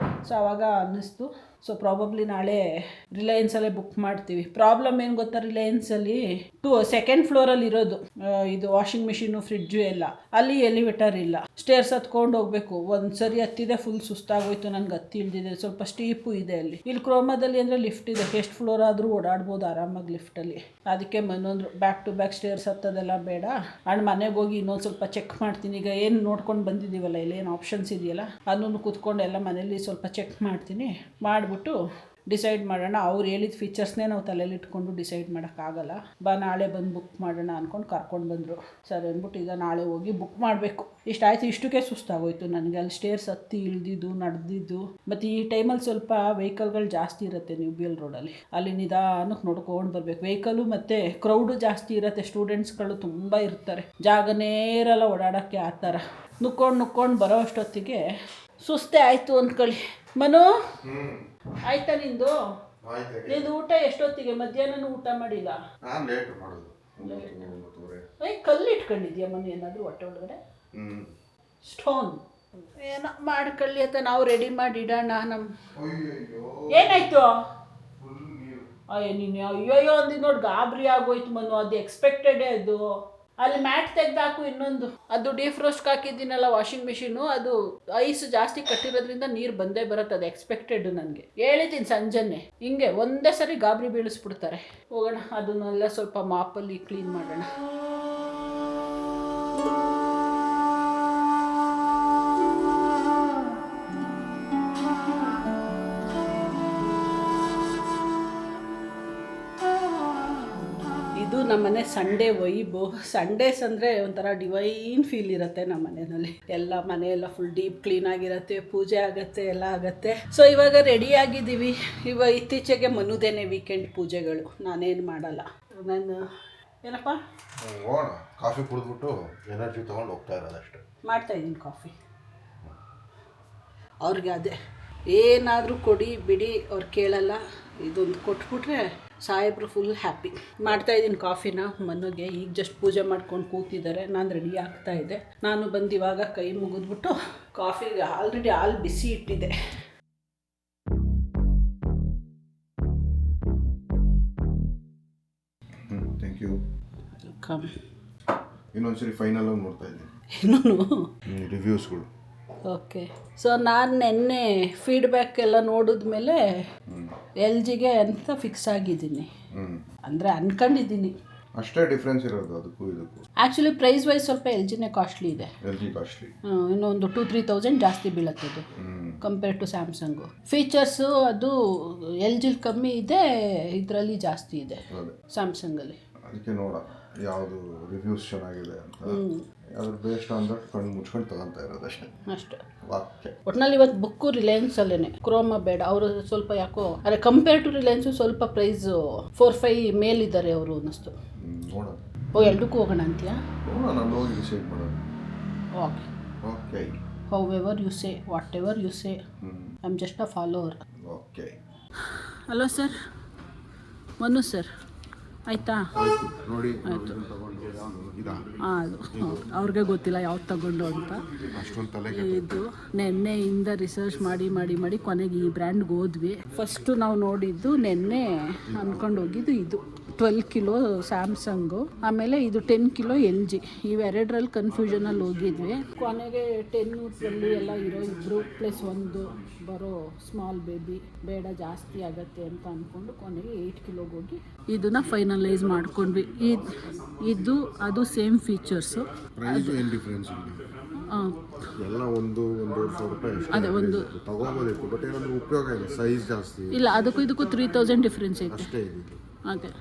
ಸೊ ಆವಾಗ ಅನ್ನಿಸ್ತು, ಸೊ ಪ್ರಾಬಬ್ಲಿ ನಾಳೆ ರಿಲಯನ್ಸಲ್ಲೇ ಬುಕ್ ಮಾಡ್ತೀವಿ. ಪ್ರಾಬ್ಲಮ್ ಏನು ಗೊತ್ತಾ, ರಿಲಯನ್ಸಲ್ಲಿ 2nd ಫ್ಲೋರಲ್ಲಿ ಇರೋದು ಇದು ವಾಷಿಂಗ್ ಮಿಷಿನು ಫ್ರಿಡ್ಜು ಎಲ್ಲ. ಅಲ್ಲಿ ಎಲಿವೇಟರ್ ಇಲ್ಲ, ಸ್ಟೇರ್ಸ್ ಹತ್ಕೊಂಡು ಹೋಗ್ಬೇಕು. ಒಂದು ಸರಿ ಹತ್ತಿದೆ, ಫುಲ್ ಸುಸ್ತಾಗೋಯ್ತು ನನಗೆ. ಹತ್ತಿ ಇಳಿದಿದೆ, ಸ್ವಲ್ಪ ಸ್ಟೀಪು ಇದೆ ಅಲ್ಲಿ. ಇಲ್ಲಿ ಕ್ರೋಮಾದಲ್ಲಿ ಅಂದರೆ ಲಿಫ್ಟ್ ಇದೆ, ಎಷ್ಟು ಫ್ಲೋರ್ ಆದರೂ ಓಡಾಡ್ಬೋದು ಆರಾಮಾಗಿ ಲಿಫ್ಟಲ್ಲಿ. ಅದಕ್ಕೆ ಮನೊಂದು ಬ್ಯಾಕ್ ಟು ಬ್ಯಾಕ್ ಸ್ಟೇರ್ಸ್ ಹತ್ತೋದೆಲ್ಲ ಬೇಡ. ಆ್ಯಂಡ್ ಮನೆಗೆ ಹೋಗಿ ಇನ್ನೊಂದು ಸ್ವಲ್ಪ ಚೆಕ್ ಮಾಡ್ತೀನಿ. ಈಗ ಏನು ನೋಡ್ಕೊಂಡು ಬಂದಿದ್ದೀವಲ್ಲ, ಇಲ್ಲೇನು ಆಪ್ಷನ್ಸ್ ಇದೆಯಲ್ಲ ಅದನ್ನು ಕೂತ್ಕೊಂಡು ಎಲ್ಲ ಮನೇಲಿ ಸ್ವಲ್ಪ ಚೆಕ್ ಮಾಡ್ತೀನಿ. ಮಾಡಿಬಿಟ್ಟು ಡಿಸೈಡ್ ಮಾಡೋಣ. ಅವ್ರು ಹೇಳಿದ ಫೀಚರ್ಸ್ನೇ ನಾವು ತಲೆಯಲ್ಲಿ ಇಟ್ಕೊಂಡು ಡಿಸೈಡ್ ಮಾಡೋಕ್ಕಾಗಲ್ಲ. ನಾಳೆ ಬಂದು ಬುಕ್ ಮಾಡೋಣ ಅಂದ್ಕೊಂಡು ಕರ್ಕೊಂಡು ಬಂದರು. ಸರಿ ಅಂದ್ಬಿಟ್ಟು ಈಗ ನಾಳೆ ಹೋಗಿ ಬುಕ್ ಮಾಡಬೇಕು. ಇಷ್ಟಾಯಿತು, ಇಷ್ಟಕ್ಕೆ ಸುಸ್ತಾಗೋಯ್ತು ನನಗೆ. ಅಲ್ಲಿ ಸ್ಟೇರ್ಸ್ ಹತ್ತಿ ಇಳಿದಿದ್ದು ನಡೆದಿದ್ದು. ಮತ್ತು ಈ ಟೈಮಲ್ಲಿ ಸ್ವಲ್ಪ ವೆಹಿಕಲ್ಗಳು ಜಾಸ್ತಿ ಇರುತ್ತೆ ನ್ಯೂ ಬಿ ಎಲ್ ರೋಡಲ್ಲಿ. ಅಲ್ಲಿ ನಿಧಾನಕ್ಕೆ ನೋಡ್ಕೊಂಡು ಬರಬೇಕು. ವೆಹಿಕಲು ಮತ್ತು ಕ್ರೌಡು ಜಾಸ್ತಿ ಇರುತ್ತೆ. ಸ್ಟೂಡೆಂಟ್ಸ್ಗಳು ತುಂಬ ಇರ್ತಾರೆ. ಜಾಗನೇ ಇರಲ್ಲ ಓಡಾಡೋಕ್ಕೆ. ಆ ಥರ ನುಕ್ಕೊಂಡು ಬರೋ ಅಷ್ಟೊತ್ತಿಗೆ ಸುಸ್ತೇ ಆಯಿತು ಅಂದ್ಕೊಳ್ಳಿ. ಮನು ಆಯ್ತಾ ನಿಂದು ಊಟ ಎಷ್ಟೊತ್ತಿಗೆ? ಮಧ್ಯಾಹ್ನ ಊಟ ಮಾಡಿಲ್ಲ. ಕಲ್ಲು ಇಟ್ಕೊಂಡಿದ್ಯಾ ಮನು ಏನಾದರೂ ಹೊಟ್ಟೆ ಒಳಗಡೆ? ಸ್ಟೋನ್ ಏನೋ ಮಾಡ್ಕೊಳ್ಳಿ ಅಂತ ನಾವು ರೆಡಿ ಮಾಡಿ ಇಡೋಣ. ಏನಾಯ್ತು? ನೀನು ಅಯ್ಯೋ ಅಂದಿ ನೋಡಿ, ಗಾಬರಿ ಆಗೋಯ್ತು ಮನು. ಅದು ಎಕ್ಸ್ಪೆಕ್ಟೆಡೇ. ಅದು ಅಲ್ಲಿ ಮ್ಯಾಟ್ ತೆಗ್ದಾಕು. ಇನ್ನೊಂದು ಅದು ಡಿಫ್ರೋಸ್ಟ್ಗೆ ಹಾಕಿದ್ದೀನಲ್ಲ ವಾಷಿಂಗ್ ಮಿಷಿನು, ಅದು ಐಸ್ ಜಾಸ್ತಿ ಕಟ್ಟಿರೋದ್ರಿಂದ ನೀರು ಬಂದೇ ಬರುತ್ತೆ. ಅದು ಎಕ್ಸ್ಪೆಕ್ಟೆಡ್. ನನಗೆ ಹೇಳಿದ್ದೀನಿ ಸಂಜೆನೆ. ಹಿಂಗೆ ಒಂದೇ ಸರಿ ಗಾಬರಿ ಬೀಳಿಸ್ಬಿಡ್ತಾರೆ. ಹೋಗೋಣ, ಅದನ್ನೆಲ್ಲ ಸ್ವಲ್ಪ ಮಾಪಲ್ಲಿ ಕ್ಲೀನ್ ಮಾಡೋಣ. ಇದು ನಮ್ಮನೆ ಸಂಡೇ ವೈಬು. ಸಂಡೇಸ್ ಅಂದರೆ ಒಂಥರ ಡಿವೈನ್ ಫೀಲ್ ಇರುತ್ತೆ ನಮ್ಮ ಮನೆಯಲ್ಲಿ. ಎಲ್ಲ ಮನೆಯೆಲ್ಲ ಫುಲ್ ಡೀಪ್ ಕ್ಲೀನ್ ಆಗಿರುತ್ತೆ, ಪೂಜೆ ಆಗುತ್ತೆ, ಎಲ್ಲ ಆಗುತ್ತೆ. ಸೊ ಇವಾಗ ರೆಡಿ ಆಗಿದ್ದೀವಿ. ಇತ್ತೀಚೆಗೆ ಮನುದೇನೆ ವೀಕೆಂಡ್ ಪೂಜೆಗಳು. ನಾನೇನು ಮಾಡಲ್ಲ. ನಾನು ಏನಪ್ಪ ಕಾಫಿ ಕುಡಿದ್ಬಿಟ್ಟು ಎನರ್ಜಿ ತೊಗೊಂಡು ಹೋಗ್ತಾ ಇರೋದಷ್ಟೇ. ಮಾಡ್ತಾಯಿದ್ದೀನಿ ಕಾಫಿ. ಅವ್ರಿಗೆ ಅದೇ ಏನಾದರೂ ಕೊಡಿ ಬಿಡಿ ಅವ್ರು ಕೇಳಲ್ಲ. ಇದೊಂದು ಕೊಟ್ಬಿಟ್ರೆ ಸಾಹೇಬ್ರು ಫುಲ್ ಹ್ಯಾಪಿ. ಮಾಡ್ತಾಯಿದ್ದೀನಿ ಕಾಫಿನ ಮನುಗೆ. ಈಗ ಜಸ್ಟ್ ಪೂಜೆ ಮಾಡ್ಕೊಂಡು ಕೂತಿದ್ದಾರೆ. ನಾನು ರೆಡಿ ಆಗ್ತಾಯಿದ್ದೆ. ನಾನು ಬಂದು ಇವಾಗ ಕೈ ಮುಗಿದ್ಬಿಟ್ಟು ಕಾಫಿಗೆ ಆಲ್ರೆಡಿ ಹಾಲು ಬಿಸಿ ಇಟ್ಟಿದ್ದೆ. Thank you. ವೆಲ್ಕಮ್. ಇನ್ನೊಂದ್ಸರಿ ಫೈನಲ್ ಆಗಿ ನೋಡ್ತಾ ಇದ್ದೀನಿ ಇನ್ನೂ ರಿವ್ಯೂಸ್ಗಳು. ಓಕೆ. ಸೊ ನಾನು ನೆನ್ನೆ ಫೀಡ್ಬ್ಯಾಕ್ ಎಲ್ಲ ನೋಡಿದ್ಮೇಲೆ LGಗೆ ಅಂತ ಫಿಕ್ಸ್ ಆಗಿದ್ದೀನಿ. ಅಂದರೆ ಅನ್ಕೊಂಡಿದ್ದೀನಿ. ಅಷ್ಟೇ ಡಿಫ್ರೆನ್ಸ್ ಇರೋದು ಅದಕ್ಕೂ ಇದಕ್ಕೂ. ಆ್ಯಕ್ಚುಲಿ ಪ್ರೈಸ್ ವೈಸ್ ಸ್ವಲ್ಪ LGನೇ ಕಾಸ್ಟ್ಲಿ ಇದೆ. LG costly. ಇನ್ನೊಂದು 2-3,000 ಜಾಸ್ತಿ ಬೀಳುತ್ತೆ ಅದು ಕಂಪೇರ್ ಟು ಸ್ಯಾಮ್ಸಂಗು. ಫೀಚರ್ಸು ಅದು LG ಕಮ್ಮಿ ಇದೆ, ಇದರಲ್ಲಿ ಜಾಸ್ತಿ ಇದೆ ಸ್ಯಾಮ್ಸಂಗಲ್ಲಿ. ಅದಕ್ಕೆ ನೋಡ ಯಾವುದು ರಿವ್ಯೂಸ್ ಚೆನ್ನಾಗಿದೆ ಅಂತ. ಅದ್ರ ಬೇಸ್ಡ್ ಆನ್ ದಟ್ ಕಣ್ಣು ಮುಚ್ಕೊಂಡು ತಗೊಂತ ಇರೋದಷ್ಟೇ. ಅಷ್ಟೇ. ವಾಕ್ಯ ಒಟ್ಟಿನಲ್ಲಿ ಇವತ್ತು ಬುಕ್ಕು ರಿಲಯನ್ಸಲ್ಲೇ. ಕ್ರೋಮ ಬೇಡ. ಅವರು ಸ್ವಲ್ಪ ಯಾಕೋ ಅದೇ ಕಂಪೇರ್ ಟು ರಿಲಯನ್ಸು ಸ್ವಲ್ಪ ಪ್ರೈಸು 4-5 ಮೇಲಿದ್ದಾರೆ ಅವರು ಅನ್ನಿಸ್ತು. ನೋಡೋಣ. ಎರಡಕ್ಕೂ ಹೋಗೋಣ ಅಂತೀಯಾ? ನಾನು ಹೋಗಿ ಡಿಸೈಡ್ ಮಾಡೋಣ. Okay okay. however you say, whatever you say, I'm just a follower. Okay. Hello sir. Manu sir ಆಯಿತಾ? ನೋಡಿ ಆಯಿತು. ಅದು ಅವ್ರಿಗೆ ಗೊತ್ತಿಲ್ಲ ಯಾವ್ದು ತಗೊಂಡು ಅಂತ. ಇದು ನೆನ್ನೆಯಿಂದ ರಿಸರ್ಚ್ ಮಾಡಿ ಕೊನೆಗೆ ಈ ಬ್ರ್ಯಾಂಡ್ಗೆ ಹೋದ್ವಿ. ಫಸ್ಟು ನಾವು ನೋಡಿದ್ದು ನೆನ್ನೆ ಅಂದ್ಕೊಂಡು ಹೋಗಿದ್ದು ಇದು 12 ಕಿಲೋ ಸ್ಯಾಮ್ಸಂಗು, ಆಮೇಲೆ ಇದು 10 ಕಿಲೋ LG. ಇವೆರಡರಲ್ಲಿ ಕನ್ಫ್ಯೂಷನಲ್ಲಿ ಹೋಗಿದ್ವಿ. ಕೊನೆಗೆ 10 ಎಲ್ಲ ಇರೋ ಇಬ್ಬರು ಪ್ಲಸ್ ಒಂದು ಬರೋ ಸ್ಮಾಲ್ ಬೇಬಿ ಬೇಡ, ಜಾಸ್ತಿ ಆಗತ್ತೆ ಅಂತ ಅಂದ್ಕೊಂಡು ಕೊನೆಗೆ 8 ಕಿಲೋಗೆ ಹೋಗಿ ಇದನ್ನ ಫೈನಲೈಸ್ ಮಾಡ್ಕೊಂಡ್ವಿ. ಇದು ಅದು ಸೇಮ್ ಫೀಚರ್ಸು. ಎಲ್ಲ ಒಂದೂವರೆ ಸಾವಿರ ರೂಪಾಯಿ ಅದೇ ಒಂದು ತಗೋಬೋದಿತ್ತು. ಬಟ್ ಏನಂದ್ರೆ ಉಪಯೋಗ ಇಲ್ಲ, ಸೈಜ್ ಜಾಸ್ತಿ ಇಲ್ಲ. ಅದಕ್ಕೂ ಇದಕ್ಕೂ 3,000 ಡಿಫ್ರೆನ್ಸ್ ಐತೆ ಅಷ್ಟೇ ಇದೆ. ಅದೇ.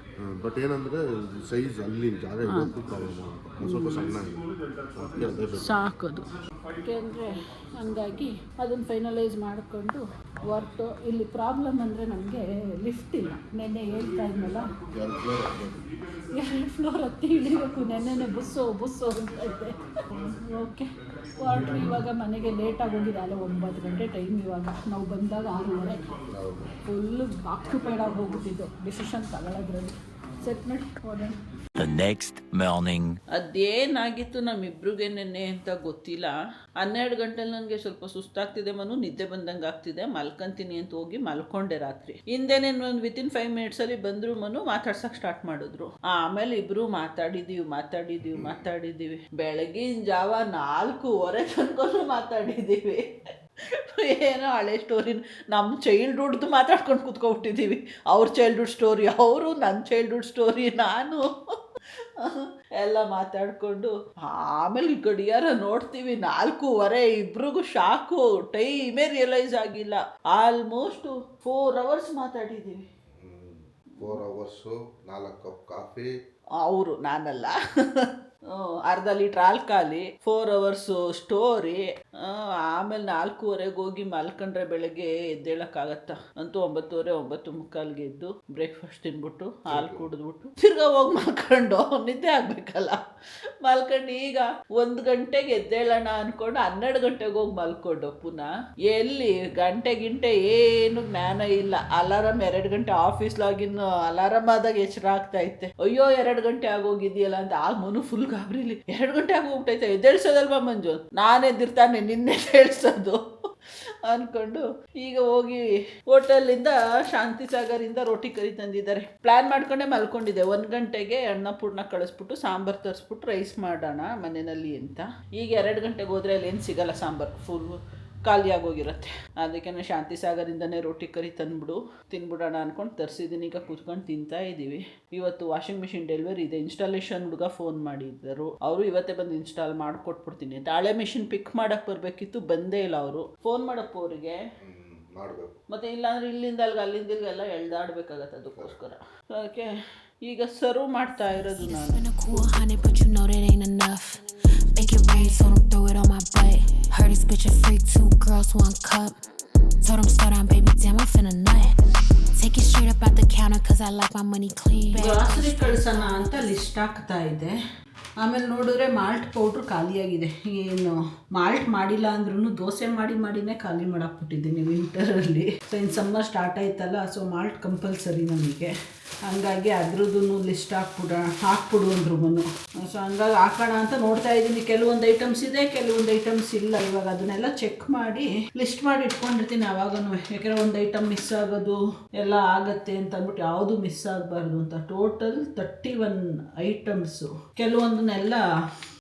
ಬಟ್ ಏನಂದರೆ ಸೈಜ್ ಅಲ್ಲಿ ಜಾಗ ಇರೋದು ಪ್ರಾಬ್ಲಮ್. ಸ್ವಲ್ಪ ಸಣ್ಣ ಸಾಕೋದು ಯಾಕೆಂದರೆ ಹಂಗಾಗಿ ಅದನ್ನು ಫೈನಲೈಸ್ ಮಾಡಿಕೊಂಡು ಹೊರ್ಟು. ಇಲ್ಲಿ ಪ್ರಾಬ್ಲಮ್ ಅಂದರೆ ನಮಗೆ ಲಿಫ್ಟ್ ಇಲ್ಲ. ನೆನ್ನೆ ಹೇಳ್ತಾ ಇದ್ನಲ್ಲ, 2 ಫ್ಲೋರ್ ಹತ್ತಿ ಇಳಿಬೇಕು. ನೆನ್ನೆನೆ ಬುಸ್ಸು ಅಂತ ಇದೆ. ಓಕೆ ಹೊರಟ್ರು. ಇವಾಗ ಮನೆಗೆ ಲೇಟಾಗಿ ಹೋಗಿದೆ. ಅಲ್ಲ 9 ಗಂಟೆ ಟೈಮ್. ಇವಾಗ ನಾವು ಬಂದಾಗ 6:30. ಫುಲ್ಲು ಆಕ್ಯುಪೈಡ್ ಆಗಿ ಹೋಗ್ಬಿಟ್ಟಿದ್ದು ಡಿಸಿಷನ್ ತಗೊಳ್ಳೋದ್ರಲ್ಲಿ. ಸೆಟ್ ಮಾಡಿ ಹೋಗೋಣ. The next morning. ಅದೇನಾಗಿತ್ತು ನಮ್ಮಿಬ್ರಿಗೆ ನೆನ್ನೆ ಅಂತ ಗೊತ್ತಿಲ್ಲ. 12 ಗಂಟೆಲಿ ನನಗೆ ಸ್ವಲ್ಪ ಸುಸ್ತಾಗ್ತಿದೆ ಮನು, ನಿದ್ದೆ ಬಂದಂಗೆ ಆಗ್ತಿದೆ, ಮಲ್ಕೊಂತೀನಿ ಅಂತ ಹೋಗಿ ಮಲ್ಕೊಂಡೆ ರಾತ್ರಿ. ಹಿಂದೆನೇನು ಒಂದು ವಿತಿನ್ 5 ಮಿನಿಟ್ಸಲ್ಲಿ ಬಂದರು ಮನು, ಮಾತಾಡ್ಸಕ್ಕೆ ಸ್ಟಾರ್ಟ್ ಮಾಡಿದ್ರು. ಆಮೇಲೆ ಇಬ್ಬರು ಮಾತಾಡಿದ್ದೀವಿ. ಬೆಳಗಿನ ಜಾವ 4:30 ತನಕ ಮಾತಾಡಿದ್ದೀವಿ. ಏನೋ ಹಳೆ ಸ್ಟೋರಿನ ನಮ್ಮ ಚೈಲ್ಡ್ಹುಡ್ದು ಮಾತಾಡ್ಕೊಂಡು ಕೂತ್ಕೊಬಿಟ್ಟಿದ್ದೀವಿ. ಅವ್ರ ಚೈಲ್ಡ್ಹುಡ್ ಸ್ಟೋರಿ ಅವರು, ನನ್ನ ಚೈಲ್ಡ್ಹುಡ್ ಸ್ಟೋರಿ ನಾನು, ಎಲ್ಲ ಮಾತಾಡ್ಕೊಂಡು ಆಮೇಲೆ ಗಡಿಯಾರ ನೋಡ್ತೀವಿ 4:15 ಇಬ್ರಿಗೂ ಶಾಕು, ಟೈಮೇ ರಿಯಲೈಸ್ ಆಗಿಲ್ಲ. Almost 4 hours ಮಾತಾಡಿದ್ದೀವಿ. 4 hours, 4 cup coffee. ಅವರು, ನಾನಲ್ಲ. ಅರ್ಧ ಲೀಟ್ರ್ ಆಲ್ಕಾಲಿ, 4 hours ಸ್ಟೋರಿ, ಆಮೇಲೆ 4:15 ಹೋಗಿ ಮಲ್ಕೊಂಡ್ರೆ ಬೆಳಗ್ಗೆ ಎದ್ದೇಳಕ್ಕಾಗತ್ತಾ? ಅಂತೂ 9:30, 9:45 ಎದ್ದು ಬ್ರೇಕ್ಫಾಸ್ಟ್ ತಿನ್ಬಿಟ್ಟು ಹಾಲು ಕುಡಿದ್ಬಿಟ್ಟು ತಿರ್ಗಾ ಹೋಗಿ ಮಲ್ಕೊಂಡು ನಿದ್ದೆ ಆಗ್ಬೇಕಲ್ಲ. ಮಲ್ಕೊಂಡು ಈಗ 1 ಗಂಟೆಗೆ ಎದ್ದೇಳೋಣ ಅನ್ಕೊಂಡು 12 ಗಂಟೆಗೆ ಹೋಗಿ ಮಲ್ಕೊಂಡು ಪುನಃ ಎಲ್ಲಿ ಗಂಟೆ ಏನು ಜ್ಞಾನ ಇಲ್ಲ. ಅಲಾರಾಮ್ 2 ಗಂಟೆ ಆಫೀಸ್ ಲಾಗಿನ್ ಅಲಾರಾಮ್ ಆದಾಗ ಎಚ್ಚರ ಆಗ್ತಾ ಇತ್ತೆ. ಅಯ್ಯೋ 2 ಗಂಟೆ ಆಗೋಗಿದೆಯಲ್ಲ ಅಂತ. ಆ ಮನು ಫುಲ್ ಗಾಬರಿಲಿ 2 ಗಂಟೆ ಆಗೋಗ್ಬಿಟ್ಟೈತೆ, ಎದ್ದೇಳ್ಸೋದಲ್ವಾ ಮಂಜು, ನಾನು ಎದ್ದಿರ್ತಾನೆ ನಿನ್ನೆ ಎದ್ದೇಳ್ಸೋದು ಅಂದ್ಕೊಂಡು ಈಗ ಹೋಗಿ ಹೋಟೆಲಿಂದ ಶಾಂತಿ ಸಾಗರಿಂದ ರೋಟಿ ಕರಿ ತಂದಿದ್ದಾರೆ. ಪ್ಲ್ಯಾನ್ ಮಾಡ್ಕೊಂಡೆ ಮಲ್ಕೊಂಡಿದ್ದೆ. 1 ಗಂಟೆಗೆ ಅನ್ನಪೂರ್ಣ ಕಳಿಸ್ಬಿಟ್ಟು ಸಾಂಬಾರು ತರಿಸ್ಬಿಟ್ಟು ರೈಸ್ ಮಾಡೋಣ ಮನೆಯಲ್ಲಿ ಅಂತ. ಈಗ 2 ಗಂಟೆಗೆ ಹೋದರೆ ಅಲ್ಲಿ ಏನು ಸಿಗಲ್ಲ, ಸಾಂಬಾರು ಫುಲ್ ಖಾಲಿಯಾಗೋಗಿರುತ್ತೆ. ಅದಕ್ಕೆ ಶಾಂತಿ ಸಾಗರಿಂದನೇ ರೋಟಿ ಕರಿ ತಂದ್ಬಿಡು ತಿನ್ಬಿಡೋಣ ಅಂದ್ಕೊಂಡು ತರಿಸಿದ್ದೀನಿ. ಈಗ ಕೂತ್ಕೊಂಡು ತಿಂತಾ ಇದ್ದೀವಿ. ಇವತ್ತು ವಾಷಿಂಗ್ ಮಿಷಿನ್ ಡೆಲಿವರಿ ಇದೆ. ಇನ್ಸ್ಟಾಲೇಷನ್ ಹುಡುಗ ಫೋನ್ ಮಾಡಿದ್ದರು. ಅವರು ಇವತ್ತೇ ಬಂದು ಇನ್ಸ್ಟಾಲ್ ಮಾಡಿಕೊಟ್ಬಿಡ್ತೀನಿ ಅಂತ. ಹಳೆ ಮಿಷಿನ್ ಪಿಕ್ ಮಾಡೋಕ್ಕೆ ಬರಬೇಕಿತ್ತು, ಬಂದೇ ಇಲ್ಲ ಅವರು. ಫೋನ್ ಮಾಡಪ್ಪ ಅವರಿಗೆ, ಮತ್ತು ಇಲ್ಲಾಂದ್ರೆ ಇಲ್ಲಿಂದ ಅಲ್ಲಿಂದ ಎಲ್ಲ ಎಳ್ದಾಡ್ಬೇಕಾಗತ್ತೆ. ಅದಕ್ಕೋಸ್ಕರ ಅದಕ್ಕೆ ಈಗ ಸರ್ವ್ ಮಾಡ್ತಾ ಇರೋದು ನಾನು. Make it rain, so don't throw it on my butt. Heard this bitch a freak, 2 girls, 1 cup. Told him slow down, baby, damn, I'm finna nut. Take it straight up out the counter, cause I like my money clean. Grocery ಕಳ್ಸೋಣ ಅಂತ list ಹಾಕ್ತಾ ಇದೆ. ಆಮೇಲೆ ನೋಡಿದ್ರೆ malt powder ಖಾಲಿಯಾಗಿದೆ. ಏನು malt ಮಾಡಿಲ್ಲ ಅಂದ್ರೂ ದೋಸೆ ಮಾಡಿನೇ ಖಾಲಿ ಮಾಡಾಕ್ಬಿಟ್ಟಿದ್ದೀನಿ ವಿಂಟರಲ್ಲಿ. ಸೊ ಇನ್ನು ಸಮ್ಮರ್ ಸ್ಟಾರ್ಟ್ ಆಯ್ತಲ್ಲ, ಸೊ ಮಾಲ್ಟ್ ಕಂಪಲ್ಸರಿ ನಮಗೆ. ಹಂಗಾಗಿ ಅದ್ರದ್ದು ಲಿಸ್ಟ್ ಹಾಕ್ಬಿಡು ಅಂದ್ರು ಮನು. ಸೊ ಹಂಗಾಗಿ ಹಾಕೋಣ ಅಂತ ನೋಡ್ತಾ ಇದ್ದೀನಿ. ಕೆಲವೊಂದು ಐಟಮ್ಸ್ ಇದೆ, ಕೆಲವೊಂದು ಐಟಮ್ಸ್ ಇಲ್ಲ. ಇವಾಗ ಅದನ್ನೆಲ್ಲ ಚೆಕ್ ಮಾಡಿ ಲಿಸ್ಟ್ ಮಾಡಿ ಇಟ್ಕೊಂಡಿರ್ತೀನಿ ಯಾವಾಗೂ. ಯಾಕೆಂದರೆ ಒಂದು ಐಟಮ್ ಮಿಸ್ ಆಗೋದು ಎಲ್ಲ ಆಗತ್ತೆ ಅಂತ ಅಂದ್ಬಿಟ್ಟು ಯಾವುದು ಮಿಸ್ ಆಗಬಾರ್ದು ಅಂತ. Total 31 items. ಕೆಲವೊಂದನ್ನೆಲ್ಲ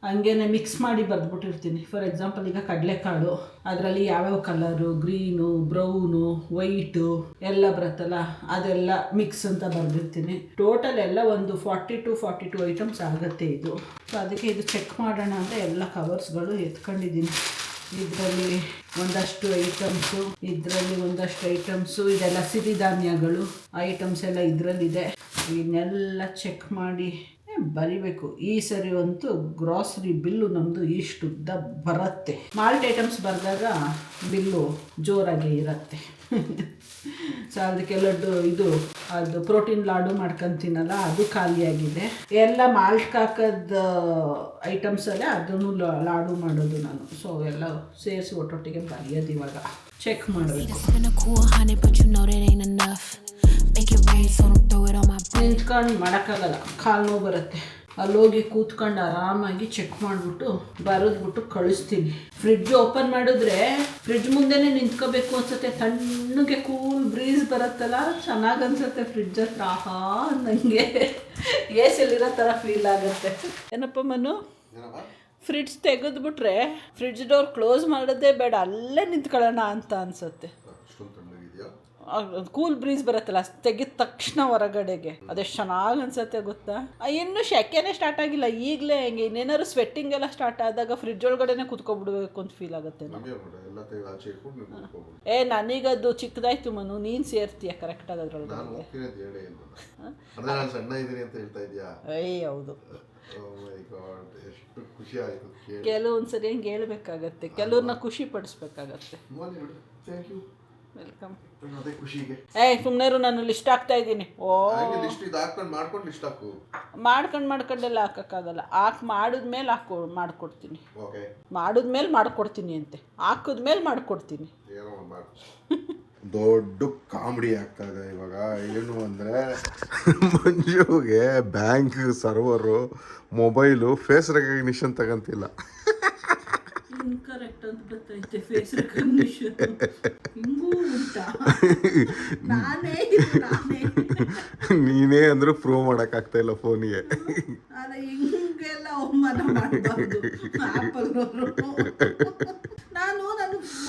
ಹಂಗೇನೆ ಮಿಕ್ಸ್ ಮಾಡಿ ಬರೆದ್ಬಿಟ್ಟಿರ್ತೀನಿ. ಫಾರ್ ಎಕ್ಸಾಂಪಲ್ ಈಗ ಕಡಲೆಕಾಳು, ಅದರಲ್ಲಿ ಯಾವ್ಯಾವ ಕಲರು, ಗ್ರೀನು, ಬ್ರೌನು, ವೈಟು ಎಲ್ಲ ಬರುತ್ತಲ್ಲ, ಅದೆಲ್ಲ ಮಿಕ್ಸ್ ಅಂತ ಬರೆದಿರ್ತೀನಿ. ಟೋಟಲ್ ಎಲ್ಲ ಒಂದು 42 ಐಟಮ್ಸ್ ಆಗುತ್ತೆ ಇದು. ಸೊ ಅದಕ್ಕೆ ಇದು ಚೆಕ್ ಮಾಡೋಣ ಅಂತ ಎಲ್ಲ ಕವರ್ಸ್ಗಳು ಎತ್ಕೊಂಡಿದ್ದೀನಿ. ಇದರಲ್ಲಿ ಒಂದಷ್ಟು ಐಟಮ್ಸು, ಇದರಲ್ಲಿ ಒಂದಷ್ಟು ಐಟಮ್ಸು, ಇದೆಲ್ಲ ಸಿರಿಧಾನ್ಯಗಳು ಐಟಮ್ಸ್ ಎಲ್ಲ ಇದರಲ್ಲಿದೆ. ಇದನ್ನೆಲ್ಲ ಚೆಕ್ ಮಾಡಿ ಬರಿಬೇಕು. ಈ ಸರಿ ಅಂತೂ ಗ್ರಾಸರಿ ಬಿಲ್ಲು ನಮ್ಮದು ಇಷ್ಟುದ್ದ ಬರುತ್ತೆ. ಮಾಲ್ಟ್ ಐಟಮ್ಸ್ ಬರೆದಾಗ ಬಿಲ್ಲು ಜೋರಾಗಿ ಇರುತ್ತೆ. ಸೊ ಅದಕ್ಕೆ ಲಡ್ಡು ಇದು ಅದು ಪ್ರೋಟೀನ್ ಲಾಡು ಮಾಡ್ಕೊತೀನಲ್ಲ, ಅದು ಖಾಲಿಯಾಗಿದೆ. ಎಲ್ಲ ಮಾಲ್ಟ್ ಹಾಕೋದ ಐಟಮ್ಸಲ್ಲೇ ಅದನ್ನು ಲಾಡು ಮಾಡೋದು ನಾನು. ಸೊ ಎಲ್ಲ ಸೇರಿಸಿ ಒಟ್ಟೊಟ್ಟಿಗೆ ಬರೆಯೋದು. ಇವಾಗ ಚೆಕ್ ಮಾಡಬೇಕು. ನಿಂತ್ಕೊಂಡು ಮಾಡೋಕ್ಕಾಗಲ್ಲ, ಕಾಲು ನೋವು ಬರುತ್ತೆ. ಅಲ್ಲೋಗಿ ಕೂತ್ಕೊಂಡು ಆರಾಮಾಗಿ ಚೆಕ್ ಮಾಡಿಬಿಟ್ಟು ಬರೆದ್ಬಿಟ್ಟು ಕಳಿಸ್ತೀನಿ. ಫ್ರಿಡ್ಜ್ ಓಪನ್ ಮಾಡಿದ್ರೆ ಫ್ರಿಡ್ಜ್ ಮುಂದೆನೇ ನಿಂತ್ಕೋಬೇಕು ಅನ್ಸುತ್ತೆ. ತಣ್ಣಗೆ ಕೂಲ್ ಬ್ರೀಸ್ ಬರುತ್ತಲ್ಲ, ಚೆನ್ನಾಗಿ ಅನ್ಸುತ್ತೆ ಫ್ರಿಡ್ಜ್ ಹತ್ರ. ಆಹಾ ನನಗೆ ಎಲ್ಲಿರೋ ಥರ ಫೀಲ್ ಆಗುತ್ತೆ. ಏನಪ್ಪ ಮನು, ಫ್ರಿಡ್ಜ್ ತೆಗೆದ್ಬಿಟ್ರೆ ಫ್ರಿಡ್ಜ್ ಡೋರ್ ಕ್ಲೋಸ್ ಮಾಡೋದೇ ಬೇಡ, ಅಲ್ಲೇ ನಿಂತ್ಕೊಳ್ಳೋಣ ಅಂತ ಅನ್ಸುತ್ತೆ. ಕೂಲ್ ಬ್ರೀಸ್ ಬರುತ್ತಲ್ಲ, ತೆಗೆದ ತಕ್ಷಣ ಹೊರಗಡೆಗೆ ಅದೆಷ್ಟು ಚೆನ್ನಾಗಿ ಅನ್ಸುತ್ತೆ ಗೊತ್ತಾ. ಇನ್ನೂ ಶೆಕೆನೇ ಸ್ಟಾರ್ಟ್ ಆಗಿಲ್ಲ, ಈಗಲೇ ಹೆಂಗೆ ಇನ್ನೇನಾದ್ರು ಸ್ವೆಟ್ಟಿಂಗ್ ಎಲ್ಲ ಸ್ಟಾರ್ಟ್ ಆದಾಗ ಫ್ರಿಡ್ಜ್ ಒಳಗಡೆನೆ ಕುತ್ಕೊಬಿಡ್ಬೇಕು ಅಂತ ಫೀಲ್ ಆಗುತ್ತೆ. ನನಗದು ಚಿಕ್ಕದಾಯ್ತು ಮನು, ನೀನು ಸೇರ್ತೀಯ ಕರೆಕ್ಟಾಗಿ ಅದ್ರೊಳಗೆ. ಹೌದು, ಕೆಲವೊಂದ್ಸರಿ ಹೆಂಗೆ ಹೇಳ್ಬೇಕಾಗತ್ತೆ, ಕೆಲವ್ರನ್ನ ಖುಷಿ ಪಡಿಸ್ಬೇಕಾಗತ್ತೆ. ವೆಲ್ಕಮ್. ಸುಮ್ಮನೆ ನಾನು ಲಿಸ್ಟ್ ಹಾಕ್ತಾ ಇದ್ದೀನಿ. ಮಾಡ್ಕೊಂಡೆಲ್ಲ ಹಾಕೋಕ್ಕಾಗಲ್ಲ. ಮಾಡಿದ್ಮೇಲೆ ಮಾಡ್ಕೊಡ್ತೀನಿ. ಮಾಡಿದ್ಮೇಲೆ ಮಾಡ್ಕೊಡ್ತೀನಿ ಅಂತೆ, ಹಾಕಿದ್ಮೇಲೆ ಮಾಡ್ಕೊಡ್ತೀನಿ. ದೊಡ್ಡ ಕಾಮಿಡಿ ಆಗ್ತಾ ಇದೆ ಇವಾಗ. ಏನು ಅಂದರೆ ಮಂಜುಗೆ bank server mobile face recognition ತಗೊಂತಿಲ್ಲ. ಕರೆಕ್ಟ್ ಅಂತ ಗೊತ್ತೈತೆ, ಫೇಸ್ ರೆಕಗ್ನಿಷನ್ ಹಿಂಗೂ ಉಂಟಾ? ನೀನೇ ಅಂದ್ರೂ ಪ್ರೂವ್ ಮಾಡೋಕ್ಕಾಗ್ತಾ ಇಲ್ಲ ಫೋನಿಗೆ. ಹಿಂಗೆಲ್ಲ ಅವಮಾನ ಮಾಡಬಾರ್ದು ಆ್ಯಪಲ್ ಅವರು. ನನ್ನ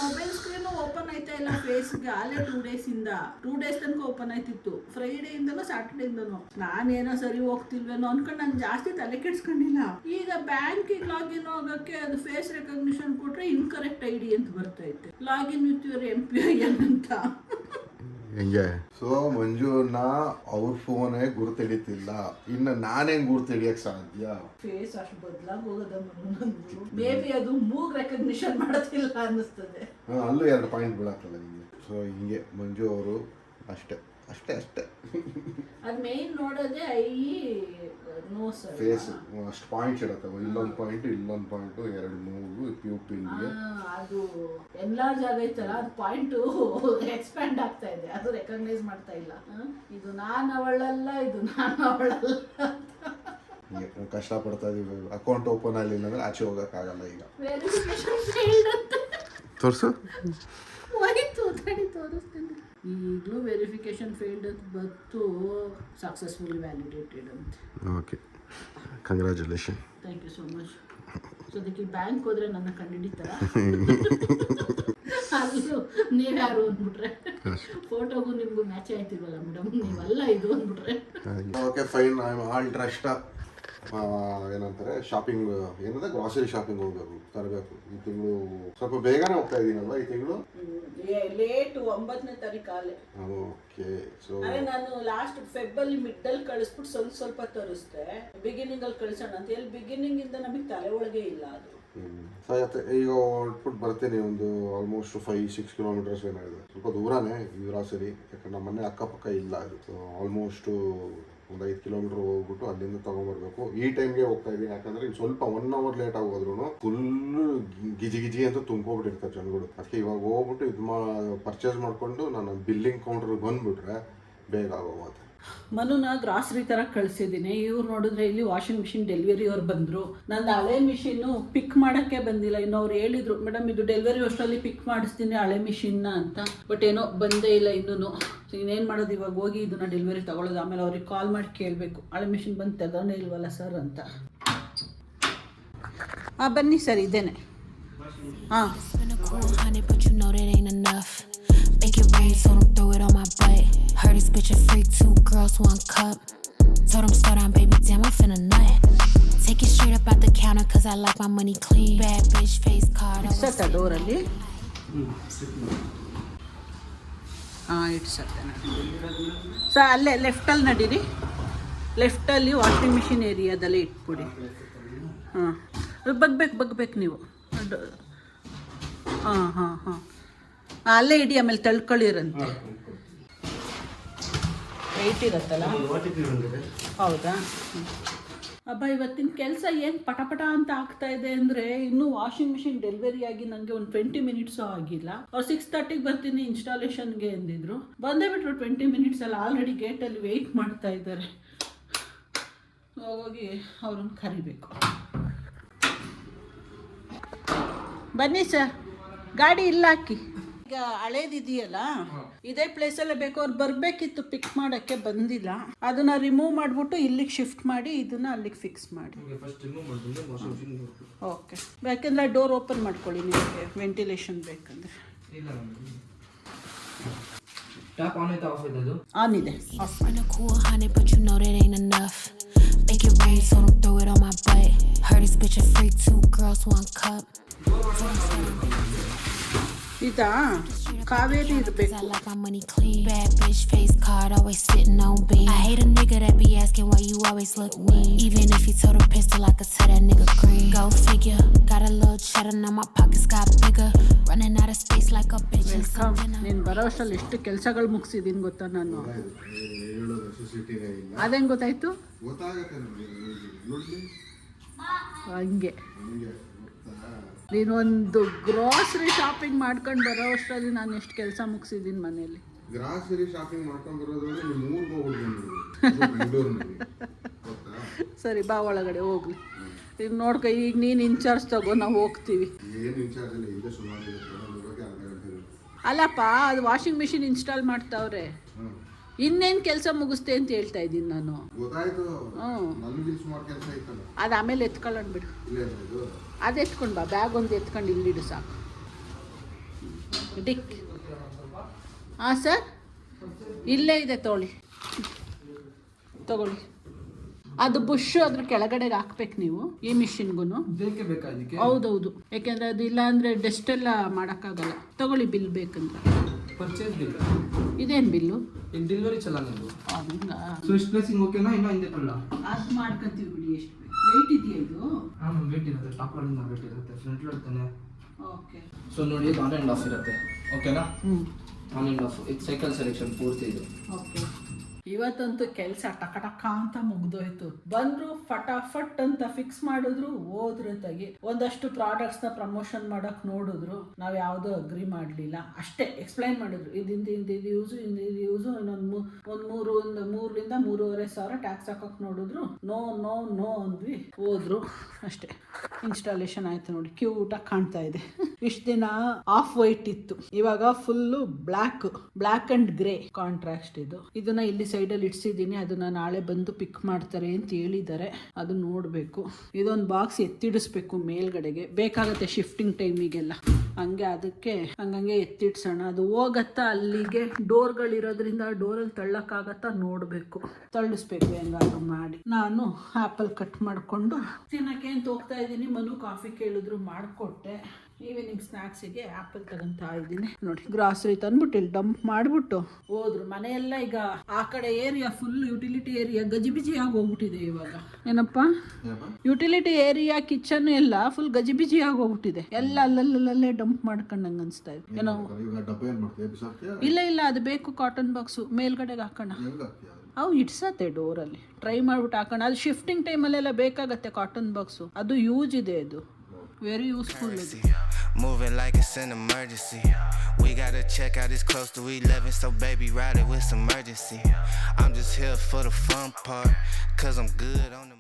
ಮೊಬೈಲ್ ಸ್ಕ್ರೀನು ಓಪನ್ ಆಯ್ತಾ ಇಲ್ಲ ಫೇಸ್ಗೆ. ಆಲೇ 2 ಡೇಸಿಂದ 2 ಡೇಸ್ ತನಕ ಓಪನ್ ಆಯ್ತಿತ್ತು. ಫ್ರೈಡೆಯಿಂದನೋ ಸ್ಯಾಟರ್ಡೇಯಿಂದನೋ ನಾನೇನೋ ಸರಿ ಹೋಗ್ತಿಲ್ವೇನೋ ಅನ್ಕೊಂಡು ನಾನು ಜಾಸ್ತಿ ತಲೆ ಕೆಡ್ಸ್ಕೊಂಡಿಲ್ಲ. ಈಗ ಬ್ಯಾಂಕಿಗೆ ಲಾಗಿನ್ ಹೋಗೋಕ್ಕೆ ಅದು ಫೇಸ್ ರೆಕಗ್ನಿಷನ್ ಕೊಟ್ರೆ ಇನ್ಕರೆಕ್ಟ್ ID ಅಂತ ಬರ್ತೈತೆ. ಲಾಗಿನ್ ವಿತ್ ಯುವರ್ MPIN ಅಂತ. ಹೆಂಗೆ ಸೊ ಮಂಜುನ ಅವ್ರ ಫೋನೇ ಗುರುತಿಡಿತಿಲ್ಲ, ಇನ್ನು ನಾನೇನ್ ಗುರುತಿಡಿಯಕ್ ಸಾಧ್ಯ? ಫೇಸ್ ಅಷ್ಟು ಬದಲಾಗಿ ಹೋಗೋದ ಮೇ ಬಿ ಅದು ಮೂಗ್ ರೆಕಗ್ನಿಷನ್ ಮಾಡೋದಿಲ್ಲ ಅನ್ನಿಸ್ತದೆ. ಅಲ್ಲೂ 2 ಪಾಯಿಂಟ್ ಬೀಳತ್ತಲ್ಲ ಹಿಂಗೆ. ಸೊ ಹಿಂಗೆ ಮಂಜು ಅವರು ಅಷ್ಟೇ ಅಷ್ಟೇ ಅಷ್ಟೇ ಅದು ಮೇನ್ ನೋಡೋದೇ ಐ ನೋಸ್ ಫೇಸ್ ಅಷ್ಟು ಪಾಯಿಂಟ್ಸ್ ಇರುತ್ತೆ. ಇಲ್ಲೊಂದು ಪಾಯಿಂಟ್ ಇಲ್ಲೊಂದು ಪಾಯಿಂಟು 2 ಮೂಗು ಪ್ಯೂಪಿಲ್ಗೆ ಅದು ಎನ್ಲಾರ್ಜ್ ಆಗೈತಲ್ಲ, ಅದು ಪಾಯಿಂಟು ಎಕ್ಸ್ಪ್ಯಾಂಡ್ ಆಗ್ತಾ ಇದೆ, ಅದು ರೆಕಗ್ನೈಸ್ ಮಾಡ್ತಾ ಇಲ್ಲ. ಇದು ನಾನು ಅವಳಲ್ಲ, ಇದು ನಾನು ಅವಳಲ್ಲ. ಕಷ್ಟಪಡ್ತಾ ಇದೀವಿ. ಅಕೌಂಟ್ ಓಪನ್ ಆಗಲಿಲ್ಲ ಅಂದ್ರೆ ಆಚೆ ಹೋಗೋಕ್ಕಾಗಲ್ಲ. ಈಗ ವೆರಿಫಿಕೇಶನ್ ಫೇಲ್ಡ್ ಅಂತ ತೋರಿಸು. ಹೋಯ್ತು ತೋರಿಸ್ತೀನಿ. ಈಗಲೂ ವೆರಿಫಿಕೇಶನ್ ಫೇಲ್ಡ್ ಅಂತ ಬಂತು, ಸಕ್ಸಸ್ಫುಲಿ ವ್ಯಾಲಿಡೇಟೆಡ್ ಅಂತ. Okay, congratulation. Thank you so much. So ಅದಕ್ಕೆ ಬ್ಯಾಂಕ್ ಹೋದ್ರೆ ನನ್ನ ಕಂಡುಹಿಡಿತಾರ? ಅಲ್ಲೂ ನೀವ್ಯಾರು ಅಂದ್ಬಿಟ್ರೆ ಫೋಟೋಗೂ ನಿಮಗೂ ಮ್ಯಾಚ್ ಆಯ್ತಿಲ್ವಲ್ಲ ಮೇಡಮ್, ನೀವಲ್ಲ ಇದು ಅಂದ್ಬಿಟ್ರೆ. Okay fine, I am all dressed up. ಏನಂತಾರೆ ಶಾಪಿಂಗ್, ಏನಂದ್ರೆ ಗ್ರಾಸರಿ ಶಾಪಿಂಗ್ ಹೋಗ್ಬೇಕು, ತರಬೇಕು. ಈ ತಿಂಗಳು ಸ್ವಲ್ಪ ಬೇಗನೆ ಹೋಗ್ತಾ ಇದೀನಲ್ವಾ ಈ ತಿಂಗಳು? ಲೇಟ್ 9ನೇ ತಾರೀಕು ಆಲೆ. ಓಕೆ. ಸೊ ನಾನು ಲಾಸ್ಟ್ ಫೆಬ್ಬಲ್ಲಿ ಮಿಡ್ಡಲ್ಲಿ ಕಳಿಸ್ಬಿಟ್ಟು ಸ್ವಲ್ಪ ತರಿಸ್ದೆ. ಬಿಗಿನಿಂಗ್ ಅಲ್ಲಿ ಕಳಿಸೋಣ ಅಂತ ಹೇಳಿ ಬಿಗಿನಿಂಗ್ ಇಂದ ನಮಗೆ ತಲೆ ಒಳಗೆ ಇಲ್ಲ ಅದು. ಈಗ ಹೊರಟ್ಬಿಟ್ಟು ಬರ್ತೀನಿ. ಒಂದು ಆಲ್ಮೋಸ್ಟ್ 5-6 ಕಿಲೋಮೀಟರ್ಸ್ ಏನಾಗಿದೆ, ಸ್ವಲ್ಪ ದೂರನೇ ಈ ಗ್ರಾಸರಿ. ಯಾಕಂದ್ರೆ ನಮ್ಮ ಮನೆ ಅಕ್ಕಪಕ್ಕ ಇಲ್ಲ ಅದು. ಆಲ್ಮೋಸ್ಟು ಒಂದು 5 ಕಿಲೋಮೀಟರ್ ಹೋಗ್ಬಿಟ್ಟು ಅಲ್ಲಿಂದ ತೊಗೊಂಬರ್ಬೇಕು. ಈ ಟೈಮ್ಗೆ ಹೋಗ್ತಾ ಇದ್ದೀನಿ, ಯಾಕಂದ್ರೆ ಈಗ ಸ್ವಲ್ಪ 1 ಅವರ್ ಲೇಟ್ ಆಗೋದ್ರೂ ಫುಲ್ಲು ಗಿಜಿ ಅಂತ ತುಂಬ್ಕೊಬಿಟ್ಟಿರ್ತಾರೆ ಜನಗಳು. ಅದಕ್ಕೆ ಇವಾಗ ಹೋಗ್ಬಿಟ್ಟು ಪರ್ಚೇಸ್ ಮಾಡಿಕೊಂಡು ನಾನು ಬಿಲ್ಲಿಂಗ್ ಕೌಂಟ್ರಿಗೆ ಬಂದುಬಿಟ್ರೆ ಬೇಗ ಆಗೋಗುತ್ತೆ. ಮನುನ ಗ್ರಾಸರಿ ಥರ ಕಳಿಸಿದ್ದೀನಿ. ಇವ್ರು ನೋಡಿದ್ರೆ ಇಲ್ಲಿ ವಾಷಿಂಗ್ ಮಿಷಿನ್ ಡೆಲಿವರಿ ಅವ್ರು ಬಂದರು. ನಂದು ಹಳೆ ಮಿಷಿನ್ನು ಪಿಕ್ ಮಾಡೋಕ್ಕೆ ಬಂದಿಲ್ಲ. ಇನ್ನು ಅವ್ರು ಹೇಳಿದರು, ಮೇಡಮ್ ಇದು ಡೆಲಿವರಿ ಅಷ್ಟರಲ್ಲಿ ಪಿಕ್ ಮಾಡಿಸ್ತೀನಿ ಹಳೆ ಮಿಷಿನ್ನ ಅಂತ. ಬಟ್ ಏನೋ ಬಂದೇ ಇಲ್ಲ ಇನ್ನೂ. ಸೊ ಇನ್ನೇನು ಮಾಡೋದು, ಇವಾಗ ಹೋಗಿ ಇದನ್ನು ಡೆಲಿವರಿ ತೊಗೊಳ್ಳೋದು. ಆಮೇಲೆ ಅವ್ರಿಗೆ ಕಾಲ್ ಮಾಡಿ ಕೇಳಬೇಕು, ಹಳೆ ಮಿಷಿನ್ ಬಂದು ತಗೊಂಡೇ ಇಲ್ವಲ್ಲ ಸರ್ ಅಂತ. ಬನ್ನಿ ಸರ್, ಇದೇನೆ. ಹಾಂ, but you know that ain't enough. Make it rain, so don't throw it on my butt. Heard this bitch a freak, 2 girls, 1 cup. Told him slow down, baby, damn, I'm finna nut. Take it straight up out the counter, cause I like my money clean. Bad bitch, face card, ಇಡ್ಸತ್ತ ಡೋರಲ್ಲಿ. ಹಾಂ, ಇಡ್ಸತ್ತೆ. So ಅಲ್ಲೇ ಲೆಫ್ಟಲ್ಲಿ ನಡೀರಿ. ಲೆಫ್ಟಲ್ಲಿ washing machine ಏರಿಯಾದಲ್ಲೇ ಇಟ್ಬಿಡಿ. ಹಾಂ, ಬಗ್ಬೇಕು ನೀವು. ಹಾಂ ಅಲ್ಲೇ ಇಡಿ, ಆಮೇಲೆ ತಳ್ಕೊಳ್ಳಿರಂತೆ. Weight ಇರುತ್ತಲ್ಲ. ಹೌದಾ? ಅಬ್ಬಾ, ಇವತ್ತಿನ ಕೆಲಸ ಏನು ಪಟ ಅಂತ ಆಗ್ತಾ ಇದೆ ಅಂದರೆ, ಇನ್ನೂ ವಾಷಿಂಗ್ ಮಿಷಿನ್ ಡೆಲಿವರಿ ಆಗಿ ನನಗೆ ಒಂದು 20 ಮಿನಿಟ್ಸು ಆಗಿಲ್ಲ. ಅವ್ರು 6:30ಗೆ ಬರ್ತೀನಿ ಇನ್ಸ್ಟಾಲೇಷನ್ಗೆ ಅಂದಿದ್ರು. ಬಂದೇ ಬಿಟ್ರು 20 ಮಿನಿಟ್ಸಲ್ಲಿ. ಆಲ್ರೆಡಿ ಗೇಟಲ್ಲಿ ವೆಯ್ಟ್ ಮಾಡ್ತಾ ಇದ್ದಾರೆ. ಹೋಗಿ ಅವ್ರನ್ನ ಕರಿಬೇಕು. ಬನ್ನಿ ಸರ್, ಗಾಡಿ ಇಲ್ಲ ಹಾಕಿ. ಈಗ ಹಳೇದಿದೆಯಲ್ಲ, ಇದೇ ಪ್ಲೇಸಲ್ಲೇ ಬೇಕು. ಅವ್ರು ಬರಬೇಕಿತ್ತು ಪಿಕ್ ಮಾಡೋಕ್ಕೆ, ಬಂದಿಲ್ಲ. ಅದನ್ನು ರಿಮೂವ್ ಮಾಡಿಬಿಟ್ಟು ಇಲ್ಲಿಗೆ ಶಿಫ್ಟ್ ಮಾಡಿ ಇದನ್ನು ಅಲ್ಲಿಗೆ ಫಿಕ್ಸ್ ಮಾಡಿ. ಓಕೆ, ಯಾಕೆಂದರೆ ಡೋರ್ ಓಪನ್ ಮಾಡ್ಕೊಳ್ಳಿ, ನಿಮಗೆ ವೆಂಟಿಲೇಷನ್ ಬೇಕಂದರೆ. ಆನ್ ಇದೆ. Spend a cool 100, but you know that ain't enough. Make it rain, so don't throw it on my butt. Heard this bitch a freak, 2 girls, 1 cup. ಇದಾ ಕಾವೇರಿ ಇರಬೇಕು. I like my money clean. Bad bitch, face card, always sitting on beam. I hate a nigga that be asking why you always look mean. Even if he told a pistol, I could tell that nigga green. Go figure, got a little cheddar, now my pockets got bigger. Running out of space like a bitch. Welcome. ನೀನು ಬರೋ ಅಷ್ಟರಲ್ಲಿ ಎಷ್ಟು ಕೆಲಸಗಳು ಮುಗಿಸಿದ್ದೀನಿ ಗೊತ್ತಾ ನಾನು. ಅದೇನು ಗೊತ್ತಾಯ್ತು? ಹಂಗೆ ನೀನೊಂದು ಗ್ರಾಸರಿ ಶಾಪಿಂಗ್ ಮಾಡ್ಕೊಂಡು ಬರೋ ಅಷ್ಟರಲ್ಲಿ ನಾನು ಎಷ್ಟು ಕೆಲಸ ಮುಗಿಸಿದ್ದೀನಿ ಮನೇಲಿ. ಗ್ರಾಸರಿ ಶಾಪಿಂಗ್ ಮಾಡ್ಕೊಂಡು ಸರಿ, ಬಾ ಒಳಗಡೆ ಹೋಗ್ಲಿ. ಈಗ ನೋಡ್ಕ, ಈಗ ನೀನು ಇನ್ಚಾರ್ಜ್ ತಗೋ, ನಾವು ಹೋಗ್ತೀವಿ. ಅಲ್ಲಪ್ಪ, ಅದು ವಾಷಿಂಗ್ ಮಿಷಿನ್ ಇನ್ಸ್ಟಾಲ್ ಮಾಡ್ತಾವ್ರೆ. ಇನ್ನೇನು ಕೆಲಸ ಮುಗಿಸ್ತೆ ಅಂತ ಹೇಳ್ತಾ ಇದ್ದೀನಿ ನಾನು. ಅದು ಆಮೇಲೆ ಎತ್ಕೊಳ್ಳೋಣ ಬಿಡು. ಅದು ಎತ್ಕೊಂಡು ಬಾ, ಬ್ಯಾಗ್ ಒಂದು ಎತ್ಕೊಂಡು ಇಲ್ಲಿಡು ಸಾಕು. ಡಿಕ್ ಹಾಂ ಸರ್, ಇಲ್ಲೇ ಇದೆ ತಗೊಳ್ಳಿ. ಅದು ಬುಷ್ ಅದ್ರ ಕೆಳಗಡೆಗೆ ಹಾಕ್ಬೇಕು ನೀವು ಈ ಮಿಷಿನ್ಗೂ. ಬೇಕೇ ಬೇಕಾ ಇದಕ್ಕೆ? ಹೌದೌದು, ಯಾಕೆಂದರೆ ಅದು ಇಲ್ಲ ಅಂದರೆ ಡಸ್ಟ್ ಎಲ್ಲ ಮಾಡೋಕ್ಕಾಗಲ್ಲ. ತಗೊಳ್ಳಿ ಬಿಲ್ ಬೇಕಂದ್ರೆ. ಪರ್ಚೇಸ್ ಬಿಲ್ ಇದೇನು ಬಿಲ್ಲು? ಈಗ ಡೆಲಿವರಿ ಚಲಾನದು. ಹಂಗ ಸೊ ಇಷ್ಟು ಪ್ಲೇಸಿಂಗ್ ಓಕೆನಾ? ಇನ್ನೂ ಹಿಂದೆ ಕೊಡಲ್ಲ? ಅದು ಮಾಡ್ಕೊತೀವಿ ಬಿಡಿ. ಎಷ್ಟು ವೆಯ್ಟ್ ಇದೆಯಾ ಇದು? ಹಾಂ, ವೇಟ್ ಇರುತ್ತೆ. ಟಾಪ್ ಲೋಡಿಂಗ್ ವೇಟ್ ಇರುತ್ತೆ, ಫ್ರಂಟ್ ಲೋಡ್ ತಾನೆ. ಓಕೆ. ಸೊ ನೋಡಿ, ಇದು ಆನ್ ಆ್ಯಂಡ್ ಆಫ್ ಇರುತ್ತೆ. ಓಕೆನಾ? On and of. ಇದು ಸೈಕಲ್ ಸೆಲೆಕ್ಷನ್ ಪೂರ್ತಿ ಇದು. ಓಕೆ. ಇವತ್ತಂತೂ ಕೆಲಸ ಟಕ ಅಂತ ಮುಗ್ದೋಯ್ತು. ಬಂದ್ರು ಫಟಾಫಟ್ ಅಂತ ಫಿಕ್ಸ್ ಮಾಡಿದ್ರು, ಹೋದ್ರು ತೆಗಿ. ಒಂದಷ್ಟು ಪ್ರಾಡಕ್ಟ್ಸ್ನ ಪ್ರಮೋಷನ್ ಮಾಡಕ್ ನೋಡಿದ್ರು, ನಾವು ಯಾವುದೂ ಅಗ್ರಿ ಮಾಡಲಿಲ್ಲ. ಅಷ್ಟೇ ಎಕ್ಸ್ಪ್ಲೈನ್ ಮಾಡಿದ್ರು, ಇದು ಯೂಸು ಇನ್ನೊಂದು ಒಂದು 3,000-3,500 ಟ್ಯಾಕ್ಸ್ ಹಾಕಕ್ ನೋಡಿದ್ರು. ನೋ ಅಂದ್ವಿ, ಹೋದ್ರು ಅಷ್ಟೇ. ಇನ್ಸ್ಟಾಲೇಷನ್ ಆಯ್ತು ನೋಡಿ, ಕ್ಯೂಟಾಗಿ ಕಾಣ್ತಾ ಇದೆ. ಇಷ್ಟು ದಿನ ಆಫ್ ವೈಟ್ ಇತ್ತು, ಇವಾಗ full black and grey contrast. ಇದನ್ನ ಇಲ್ಲಿ ಸೈಡಲ್ಲಿ ಇಡ್ಸಿದ್ದೀನಿ, ಅದನ್ನ ನಾಳೆ ಬಂದು ಪಿಕ್ ಮಾಡ್ತಾರೆ ಅಂತ ಹೇಳಿದ್ದಾರೆ. ಅದು ನೋಡಬೇಕು. ಇದೊಂದು ಬಾಕ್ಸ್ ಎತ್ತಿಡಿಸ್ಬೇಕು ಮೇಲ್ಗಡೆಗೆ, ಬೇಕಾಗತ್ತೆ ಶಿಫ್ಟಿಂಗ್ ಟೈಮಿಗೆಲ್ಲ. ಅದಕ್ಕೆ ಹಂಗಂಗೆ ಎತ್ತಿಡ್ಸೋಣ. ಅದು ಹೋಗತ್ತಾ ಅಲ್ಲಿಗೆ? ಡೋರ್ಗಳಿರೋದ್ರಿಂದ ಡೋರಲ್ಲಿ ತಳ್ಳಕ್ಕಾಗತ್ತಾ ನೋಡಬೇಕು, ತಳ್ಳಿಸ್ಬೇಕು ಹೆಂಗಾದ್ರು ಮಾಡಿ. ನಾನು ಆ್ಯಪಲ್ ಕಟ್ ಮಾಡಿಕೊಂಡು ತಿನ್ನಕ್ಕೆ ಅಂತ ಹೋಗ್ತಾ ಇದ್ದೀನಿ. ಮನು ಕಾಫಿ ಕೇಳಿದ್ರು, ಮಾಡಿಕೊಟ್ಟೆ. ಈವ್ನಿಂಗ್ ಸ್ನ್ಯಾಕ್ಸಿಗೆ ಆ್ಯಪಲ್ ತಗೊಂತಾ ಇದ್ದೀನಿ ನೋಡಿ. ಗ್ರಾಸರಿ ತಂದ್ಬಿಟ್ಟು ಇಲ್ಲಿ ಡಂಪ್ ಮಾಡಿಬಿಟ್ಟು ಹೋದ್ರು. ಮನೆಯೆಲ್ಲ ಈಗ ಆ ಕಡೆ ಏರಿಯಾ ಫುಲ್ ಯುಟಿಲಿಟಿ ಏರಿಯಾ ಗಜಿಬಿಜಿ ಆಗಿ ಹೋಗ್ಬಿಟ್ಟಿದೆ ಇವಾಗ. ಏನಪ್ಪ, ಯುಟಿಲಿಟಿ ಏರಿಯಾ ಕಿಚನ್ ಎಲ್ಲ ಫುಲ್ ಗಜಿಬಿಜಿ ಆಗಿ ಹೋಗ್ಬಿಟ್ಟಿದೆ. ಎಲ್ಲ ಅಲ್ಲಲ್ಲೇ ಡಂಪ್ ಮಾಡ್ಕೊಂಡಂಗೆ ಅನಿಸ್ತಾ ಇದೆ. ಏನೋ ಇಲ್ಲ ಅದು ಬೇಕು. ಕಾಟನ್ ಬಾಕ್ಸು ಮೇಲ್ಗಡೆಗೆ ಹಾಕೋಣ. ಅವು ಇಡ್ಸತ್ತೆ ಡೋರಲ್ಲಿ. ಟ್ರೈ ಮಾಡ್ಬಿಟ್ಟು ಹಾಕೋಣ. ಅದು ಶಿಫ್ಟಿಂಗ್ ಟೈಮಲ್ಲೆಲ್ಲ ಬೇಕಾಗತ್ತೆ ಕಾಟನ್ ಬಾಕ್ಸು. ಅದು ಯೂಸ್ ಇದೆ, ಅದು very useful. Moving like it's an emergency. We gotta check out, it's close to 11, so baby ride it with some urgency. I'm just here for the fun part, cause I'm good on the